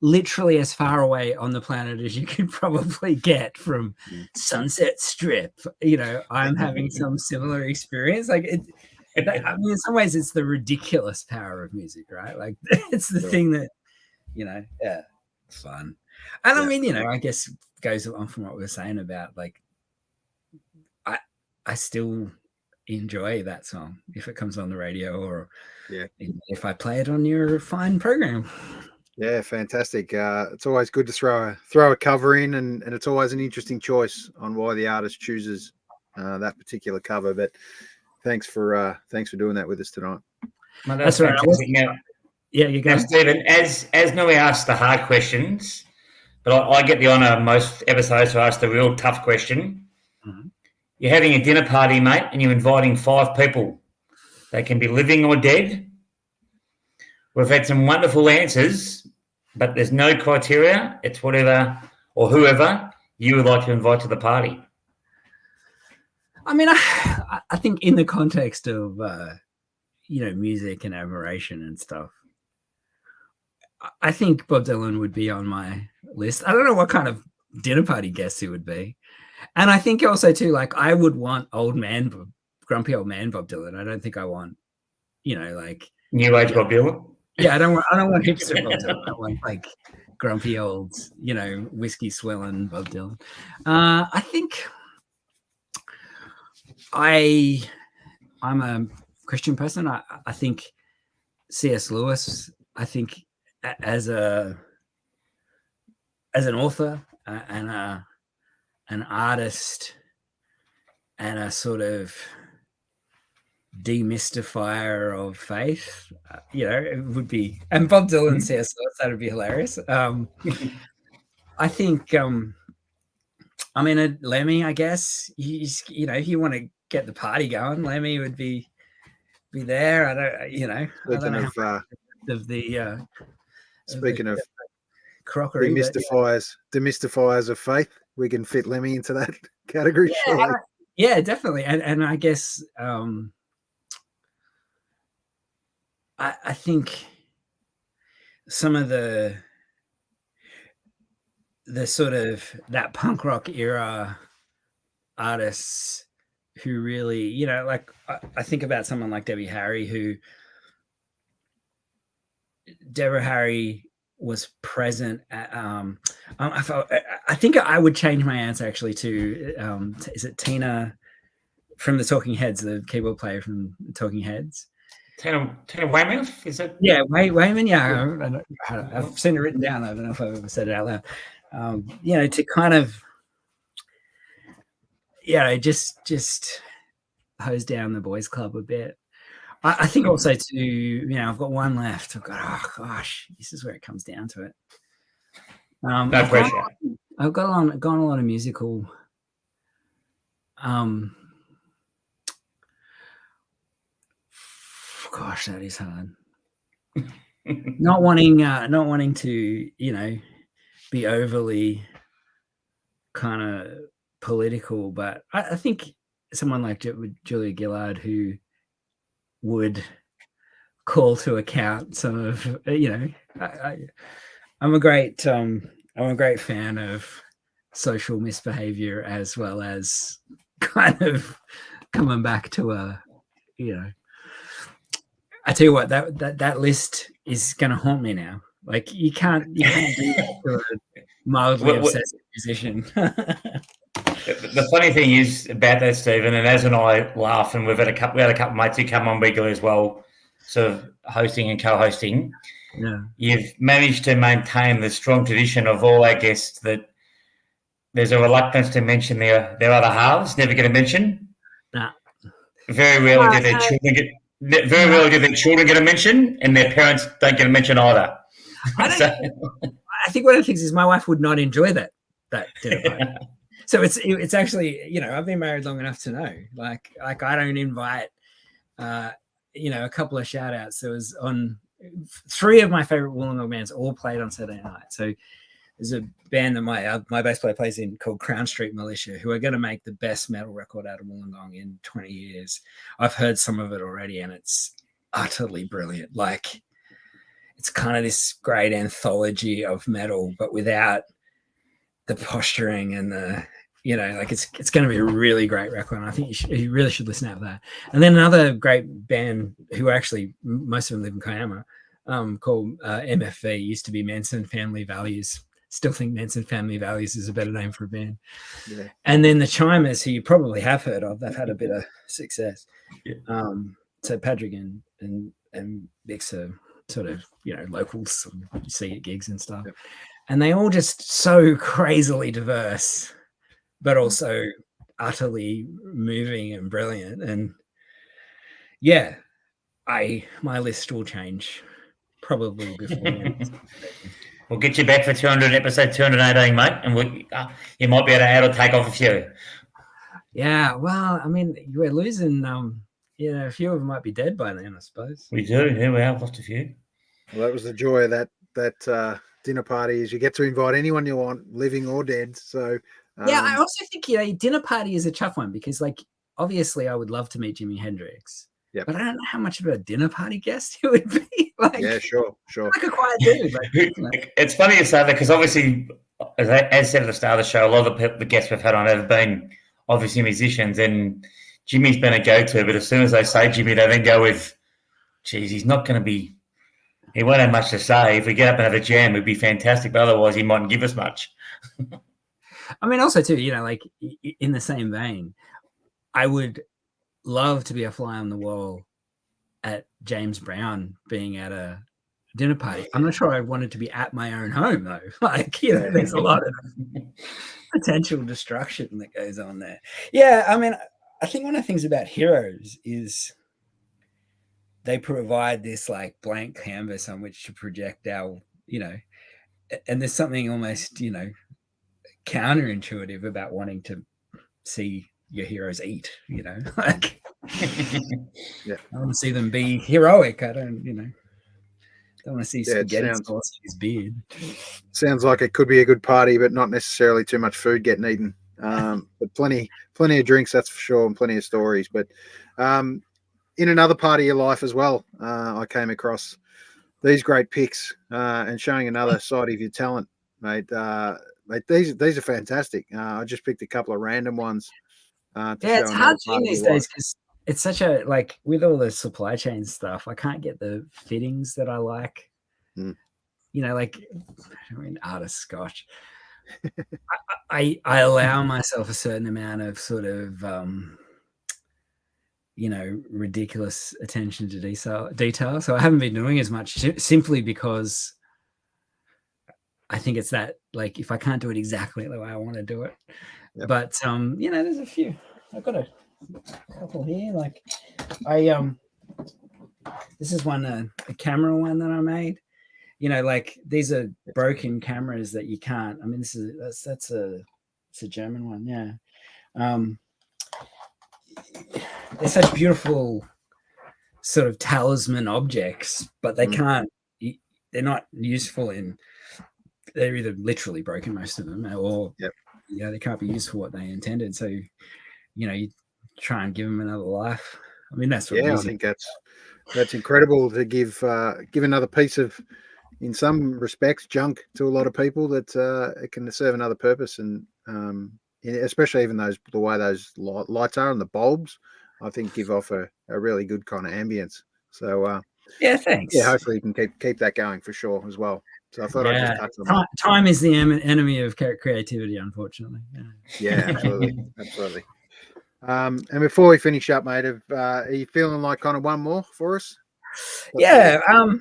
literally as far away on the planet as you could probably get from Sunset Strip, I'm having some similar experience. Like I mean, in some ways it's the ridiculous power of music, right? Like it's the thing that it's fun. And I mean, I guess goes on from what we were saying about like I still enjoy that song if it comes on the radio or if I play it on your fine program. Yeah, fantastic. It's always good to throw a cover in, and it's always an interesting choice on why the artist chooses that particular cover. But thanks for doing that with us tonight. Well, that's fantastic. Yeah, you go. Now, Stephen, as now we ask the hard questions, but I get the honour most episodes to ask the real tough question. Mm-hmm. You're having a dinner party, mate, and you're inviting 5 people. They can be living or dead. We've had some wonderful answers, but there's no criteria. It's whatever or whoever you would like to invite to the party. I mean, I think in the context of, music and admiration and stuff, I think Bob Dylan would be on my list. I don't know what kind of dinner party guest he would be. And I think also too, like I would want grumpy old man Bob Dylan. I don't think I want, like New age Bob Dylan. Yeah, I don't want hipster Bob Dylan. I want like grumpy old, whiskey swelling Bob Dylan. I think I'm a Christian person. I think C.S. Lewis. I think as an author and an artist and a sort of demystifier of faith, it would be, and Bob Dylan, C.S. Lewis, that would be hilarious. I think, I mean, Lemmy, I guess, if you want to get the party going, Lemmy would be there. Speaking of crockery, demystifiers of faith, we can fit Lemmy into that category. Yeah, surely. yeah, definitely. And I guess I think some of the sort of that punk rock era artists who really, you know, like I think about someone like Debbie Harry, who Deborah Harry was present at I think I would change my answer actually to is it Tina from the Talking Heads, the keyboard player from the Talking Heads? Tina Weymouth, is it? Yeah, Wayman. Yeah, I've seen it written down. I don't know if I've ever said it out loud. You know, to kind of, just hose down the boys' club a bit. I think also to, you know, I've got one left. I've got, oh gosh, this is where it comes down to it. No pressure. I've gone a lot of musical. Gosh, that is hard. not wanting to, you know, be overly kind of political, but I think someone like Julia Gillard, who would call to account some of, you know, I'm a great fan of social misbehavior, as well as kind of coming back to a, you know, I tell you what, that list is going to haunt me now. Like you can't do that to a mildly obsessive musician. The funny thing is about that, Stephen, and as and I laugh, and we had a couple of mates who come on regularly as well, sort of hosting and co-hosting. Yeah, you've managed to maintain the strong tradition of all our guests that there's a reluctance to mention their other halves. Never get a mention. Nah. Very rarely do their children get. Very rarely do their children get a mention, and their parents don't get a mention either. I think one of the things is my wife would not enjoy that dinner party. So it's actually, you know, I've been married long enough to know, like I don't invite, you know, a couple of shout outs. There was on 3 of my favorite Wollongong bands all played on Saturday night. So there's a band that my bass player plays in called Crown Street Militia, who are going to make the best metal record out of Wollongong in 20 years. I've heard some of it already, and it's utterly brilliant. Like it's kind of this great anthology of metal, but without the posturing and the, you know, like it's going to be a really great record. And I think you really should listen out for that. And then another great band who actually most of them live in Kiama, called MFV, used to be Manson Family Values. Still think Manson Family Values is a better name for a band. Yeah. And then the Chimers, who you probably have heard of, they've had a bit of success. Yeah. So Patrick and Vix are sort of, you know, locals you see at gigs and stuff. Yeah. And they all just so crazily diverse, but also utterly moving and brilliant. And yeah, my list will change probably before. We'll get you back for episode 218, mate, and you might be able to add or take off a few. Yeah, well, I mean, we're losing. You know, a few of them might be dead by then, I suppose. We do. Yeah, we have lost a few. Well, that was the joy of that dinner party, is you get to invite anyone you want, living or dead. So yeah, I also think, you know, dinner party is a tough one because, like, obviously, I would love to meet Jimi Hendrix. Yep. But I don't know how much of a dinner party guest he would be. Like, yeah, sure. Like a quiet dude. Like, you know. It's funny you say that because obviously, as said at the start of the show, a lot of the guests we've had on have been obviously musicians, and Jimmy's been a go-to. But as soon as they say Jimmy, they then go with, geez, he won't have much to say. If we get up and have a jam, it'd be fantastic. But otherwise, he mightn't give us much. I mean, also, too, you know, like in the same vein, I would love to be a fly on the wall at James Brown being at a dinner party. I'm not sure I wanted to be at my own home, though. Like, you know, there's a lot of potential destruction that goes on there. Yeah, I mean, I think one of the things about Heroes is they provide this, like, blank canvas on which to project our, you know, and there's something almost, you know, counterintuitive about wanting to see your heroes eat, you know, like, yeah, I want to see them be heroic. I don't, you know, Don't want to see Yeah, it spaghetti sounds- sauce in his beard. Sounds like it could be a good party, but not necessarily too much food getting eaten. But plenty of drinks, that's for sure, and plenty of stories. But in another part of your life as well, I came across these great picks and showing another side of your talent, mate. Mate, these are fantastic. I just picked a couple of random ones. To Yeah, show it's another hard part doing of these your life. days because it's such a like with all the supply chain stuff. I can't get the fittings that I like. Mm. You know, like I mean, artist scotch. I allow myself a certain amount of sort of ridiculous attention to detail. So I haven't been doing as much simply because I think it's that like if I can't do it exactly the way I want to do it. Yep. But there's a few. I've got a couple here. Like this is one a camera one that I made. Like these are broken cameras that you can't. I mean, that's a German one, yeah. They're such beautiful sort of talisman objects, but they can't. They're not useful in. They're either literally broken, most of them, or they can't be used for what they intended. So, you try and give them another life. I mean, that's what I think that's incredible to give another piece of, in some respects, junk to a lot of people that it can serve another purpose, and especially even the way those lights are and the bulbs, I think give off a really good kind of ambience. So thanks. Yeah, hopefully you can keep that going for sure as well. So I thought I'd just touch on that. Time is the enemy of creativity, unfortunately. Yeah, absolutely. And before we finish up, mate, are you feeling like kind of one more for us? Yeah. I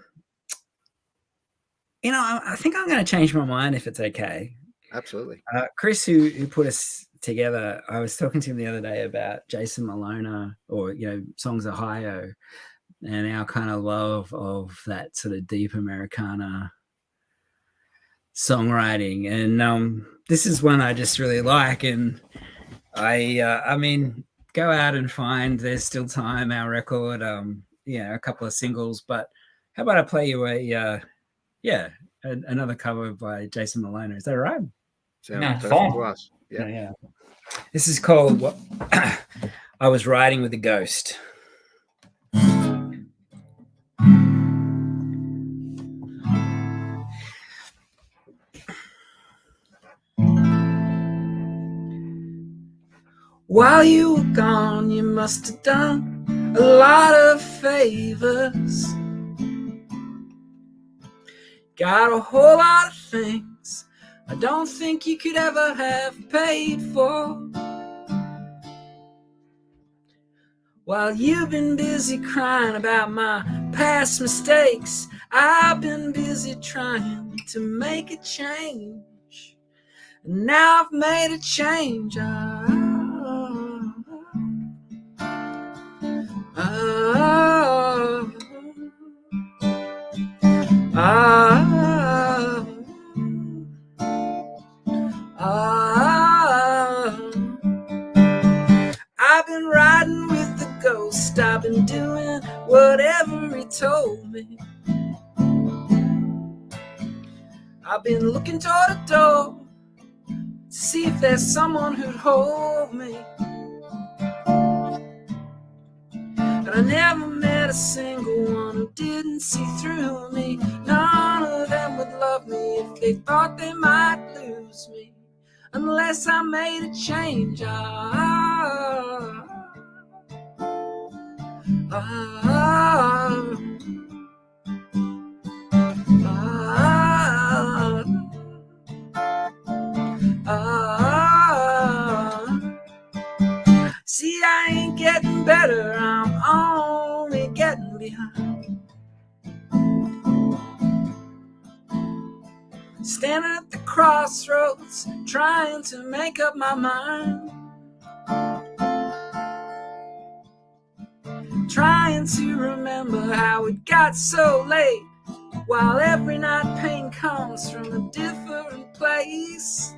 think I'm going to change my mind if it's okay. Absolutely. Chris, who put us together, I was talking to him the other day about Jason Malone or Songs Ohio, and our kind of love of that sort of deep Americana songwriting. And this is one I just really like. And I mean, go out and find There's Still Time, our record, a couple of singles. But how about I play you another cover by Jason Malone? Is that right? Sounds perfect to us. Yeah. This is called What I Was Riding with a Ghost. While you were gone, you must have done a lot of favors. Got a whole lot of things I don't think you could ever have paid for. While you've been busy crying about my past mistakes, I've been busy trying to make a change. And now I've made a change. I've been riding with the ghost. I've been doing whatever he told me. I've been looking toward a door to see if there's someone who'd hold me. But I never met a single one who didn't see through me. None of them would love me if they thought they might lose me, unless I made a change. See, I ain't getting better, I'm only getting behind. Standing at the crossroads, trying to make up my mind. Trying to remember how it got so late, while every night pain comes from a different place.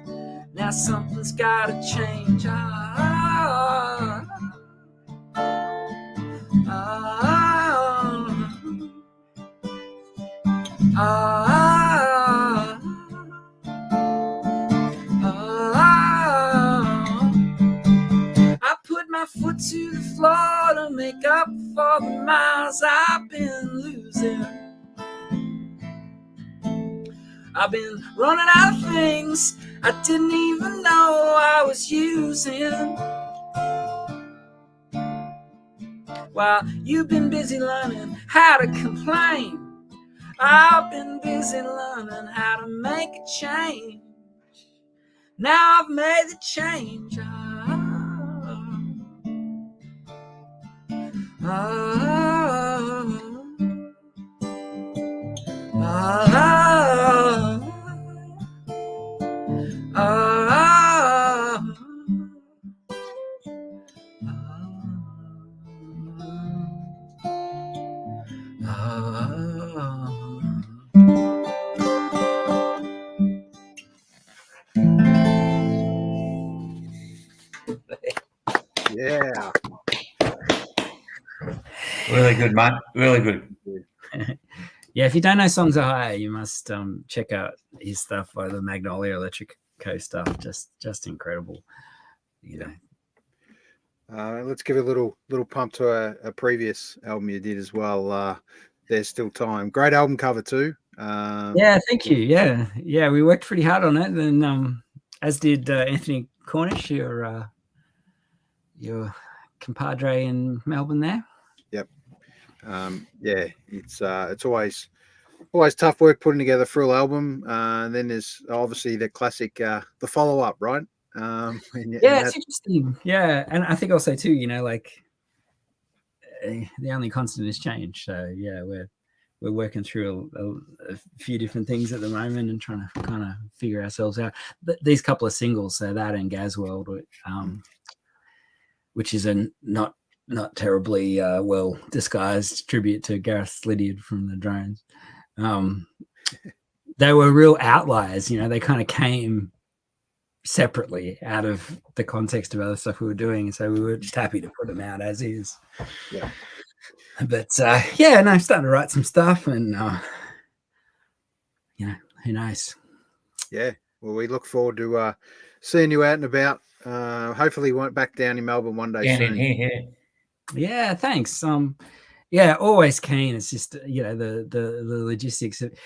Now something's gotta change. up for the miles I've been losing. I've been running out of things I didn't even know I was using. While you've been busy learning how to complain, I've been busy learning how to make a change. Now I've made the change. Yeah. Really good, mate. Really good. Yeah, if you don't know Songs Are Higher, you must check out his stuff, like the Magnolia Electric Co stuff. Just incredible. You know. Let's give a little pump to a previous album you did as well. There's Still Time. Great album cover too. Yeah, thank you. Yeah, we worked pretty hard on it, and as did Anthony Cornish, your compadre in Melbourne there. Yep. Yeah, it's always tough work putting together a full album. And then there's obviously the classic, the follow up, right? It's interesting. Yeah, and I think also too, you know, like the only constant is change. So yeah, we're working through a few different things at the moment and trying to kind of figure ourselves out. But these couple of singles, so that and Gaz World, which is a not terribly well disguised tribute to Gareth Lydiard from the Drones. They were real outliers, you know. They kind of came separately out of the context of other stuff we were doing, so we were just happy to put them out as is. Yeah. But and I've started to write some stuff, and you know, who knows? Yeah. Well, we look forward to seeing you out and about. Hopefully, we won't back down in Melbourne one day soon. Yeah, thanks. Always keen. It's just, you know, the logistics of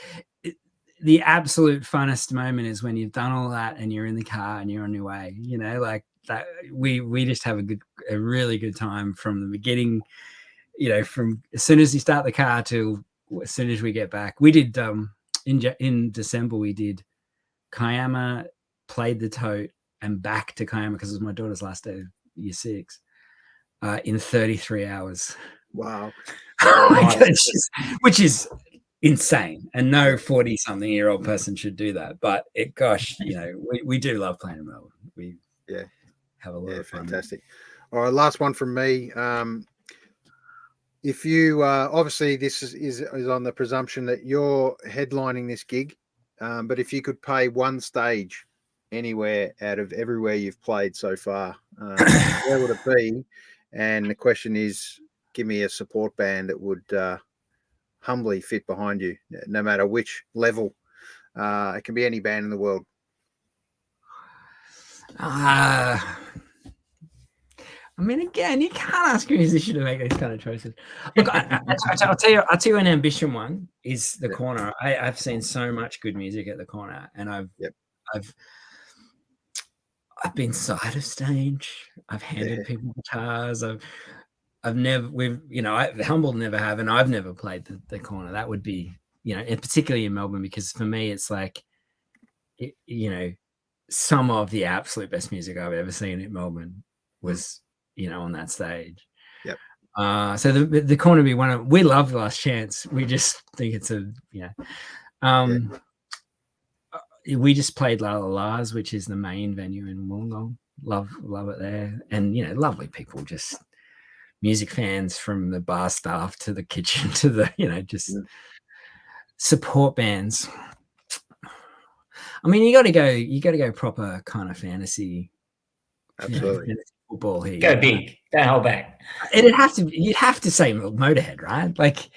it. The absolute funnest moment is when you've done all that and you're in the car and you're on your way. You know, like that. We just have a really good time from the beginning. You know, from as soon as you start the car till as soon as we get back. We did in December. We did Kiama, played the Tote, and back to Kiama because it was my daughter's last day of year 6 in 33 hours. Wow. Which is insane, and no 40-something-year-old person should do that. But you know, we do love playing in Melbourne. We have a lot of fun. Fantastic. All right, last one from me. If you obviously this is on the presumption that you're headlining this gig, but if you could pay one stage anywhere out of everywhere you've played so far, where would it be? And the question is, give me a support band that would humbly fit behind you, no matter which level. It can be any band in the world. I mean, again, you can't ask a musician to make these kind of choices. Look, I'll tell you an ambition one is the Corner. I've seen so much good music at the Corner, and I've been side of stage. I've handed people guitars. Humble never have, and I've never played the Corner. That would be, you know, and particularly in Melbourne, because for me, it's like, you know, some of the absolute best music I've ever seen in Melbourne was, you know, on that stage. Yep. So the Corner would be one of. We love The Last Chance. We just think it's a, you know. We just played La La La's, which is the main venue in Wollongong. Love it there, and you know, lovely people, just music fans from the bar staff to the kitchen to the, you know, just support bands. I mean, you got to go proper kind of fantasy. Absolutely. You know, football here. Go big. Don't hold back. You'd have to say Motorhead, right? Like,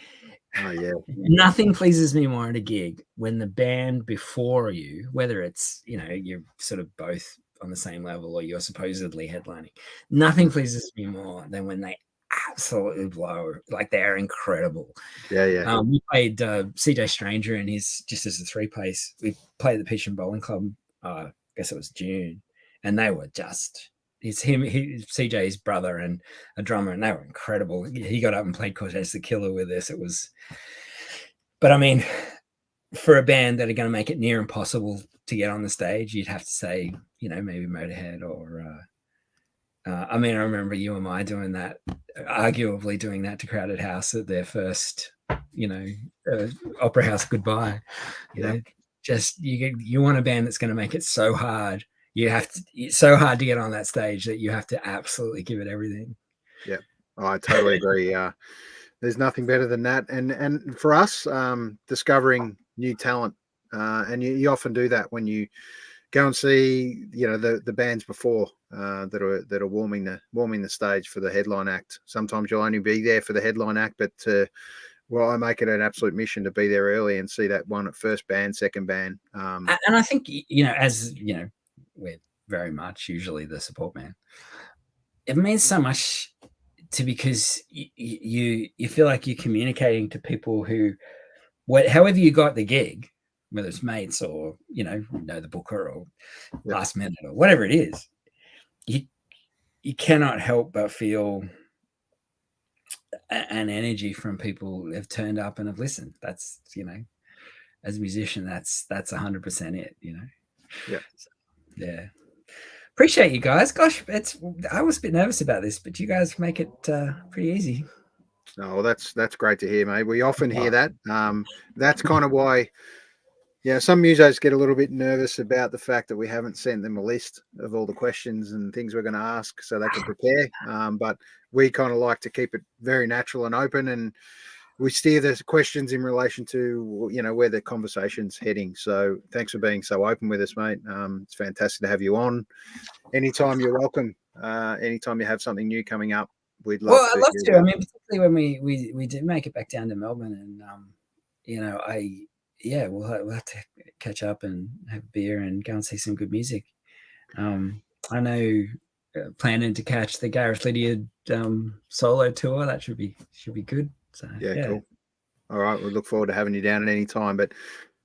oh yeah. Nothing pleases me more at a gig when the band before you, whether it's, you know, you're sort of both on the same level or you're supposedly headlining, nothing pleases me more than when they absolutely blow. Like, they're incredible. Yeah. We played CJ Stranger and his just as a 3-piece. We played at the Peach and Bowling Club. I guess it was June, and they were just. It's him, CJ's brother, and a drummer, and they were incredible. He got up and played Cortez the Killer with us. It was, but I mean, for a band that are going to make it near impossible to get on the stage, you'd have to say, maybe Motorhead or. I mean, I remember you and I doing that, arguably doing that to Crowded House at their first, Opera House goodbye. You know, just you want a band that's going to make it so hard. It's so hard to get on that stage that you have to absolutely give it everything. Yeah, I totally agree. There's nothing better than that. And for us, discovering new talent, and you often do that when you go and see, the bands before that are warming the stage for the headline act. Sometimes you'll only be there for the headline act, but I make it an absolute mission to be there early and see that one at first band, second band. And I think we're very much usually the support band. It means so much because you feel like you're communicating to people who, however you got the gig, whether it's mates or the booker or last minute or whatever it is, you cannot help but feel an energy from people who have turned up and have listened. That's as a musician, that's 100% it. Yeah. Appreciate you guys. Gosh, I was a bit nervous about this, but you guys make it pretty easy. Oh, well, that's great to hear, mate. We often hear that. That's kind of why. Yeah, some musos get a little bit nervous about the fact that we haven't sent them a list of all the questions and things we're going to ask so they can prepare. But we kind of like to keep it very natural and open, and we steer the questions in relation to, where the conversation's heading. So thanks for being so open with us, mate. It's fantastic to have you on. Anytime you're welcome. Anytime you have something new coming up, we'd love to. Well, I'd love to. I mean, particularly when we did make it back down to Melbourne, and, we'll have to catch up and have a beer and go and see some good music. I know planning to catch the Gareth Lydiard solo tour. That should be good. So, yeah, cool. All right, we'll look forward to having you down at any time. But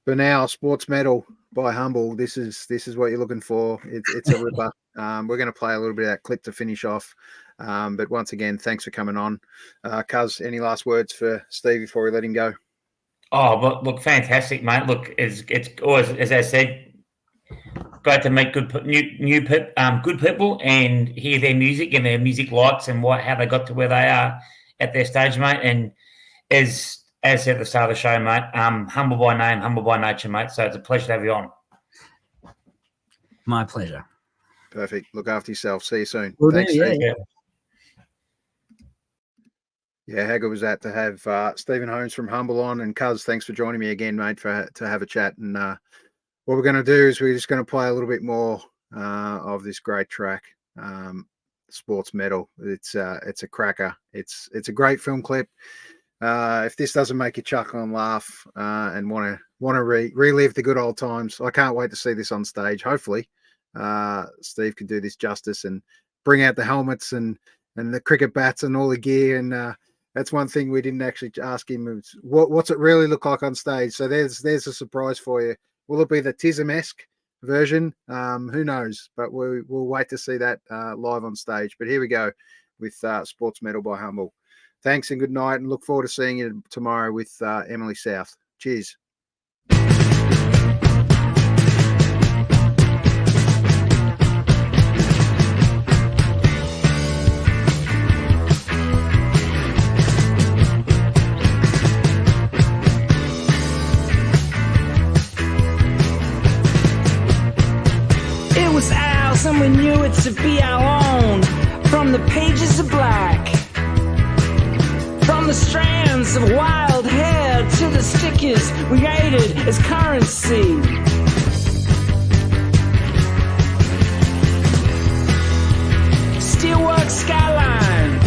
for now, Sports Metal by Humble. This is what you're looking for. It's a ripper. We're going to play a little bit of that clip to finish off. But once again, thanks for coming on. Cuz, any last words for Steve before we let him go? Oh, look, fantastic, mate. Look, it's always, as I said, great to meet good people and hear their music and their music likes and how they got to where they are at their stage, mate. And as said at the start of the show, mate, humble by name, humble by nature, mate. So it's a pleasure to have you on. My pleasure. Perfect. Look after yourself. See you soon. Well, thanks, yeah, Steve. yeah. Yeah, how good was that to have Stephen Holmes from Humble on? And Cuz, thanks for joining me again, mate, to have a chat. And what we're going to do is we're just going to play a little bit more of this great track, Sports Metal. It's a cracker. It's a great film clip. If this doesn't make you chuckle and laugh and want to relive the good old times, I can't wait to see this on stage. Hopefully, Steve can do this justice and bring out the helmets and the cricket bats and all the gear. And that's one thing we didn't actually ask him. Was what's it really look like on stage? So there's a surprise for you. Will it be the Tism-esque version? Who knows? But we'll wait to see that live on stage. But here we go with Sports Metal by Humble. Thanks and good night, and look forward to seeing you tomorrow with Emily South. Cheers. It was ours and we knew it to be our own. From the pages of black, from the strands of wild hair to the stickers we rated as currency. Steelwork skyline,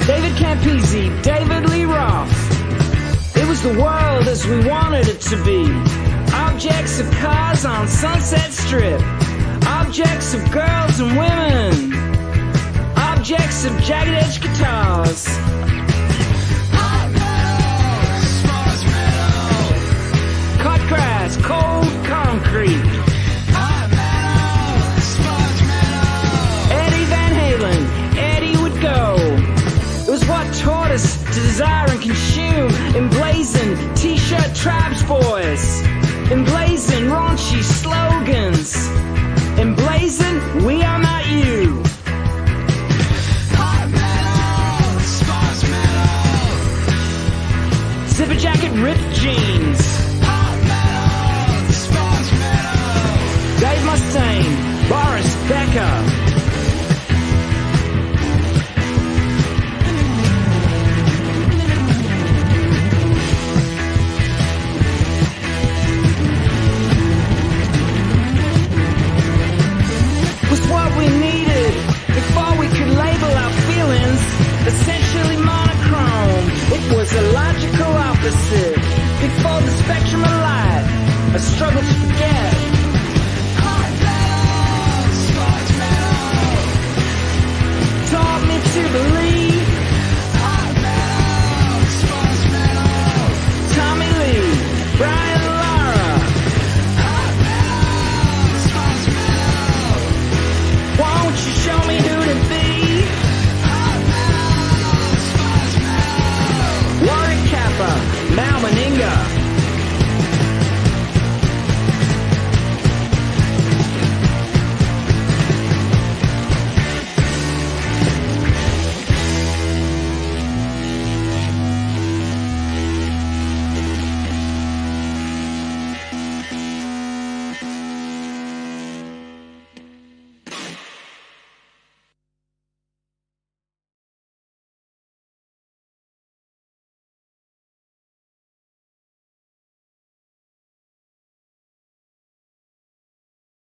David Campese, David Lee Roth. It was the world as we wanted it to be. Objects of cars on Sunset Strip, objects of girls and women. objects of jagged edge guitars. Cut grass, cold concrete. Eddie Van Halen, Eddie would go. It was what taught us to desire and consume. Emblazoned t-shirt tribes boys. Emblazoned raunchy slogans. Emblazoned we are not you. Zipper jacket, ripped jeans. Dave Mustaine, Boris Becker. Was what we needed before we could label our feelings essentially monochrome. It was a logical opposite before the spectrum of light. A struggle to forget.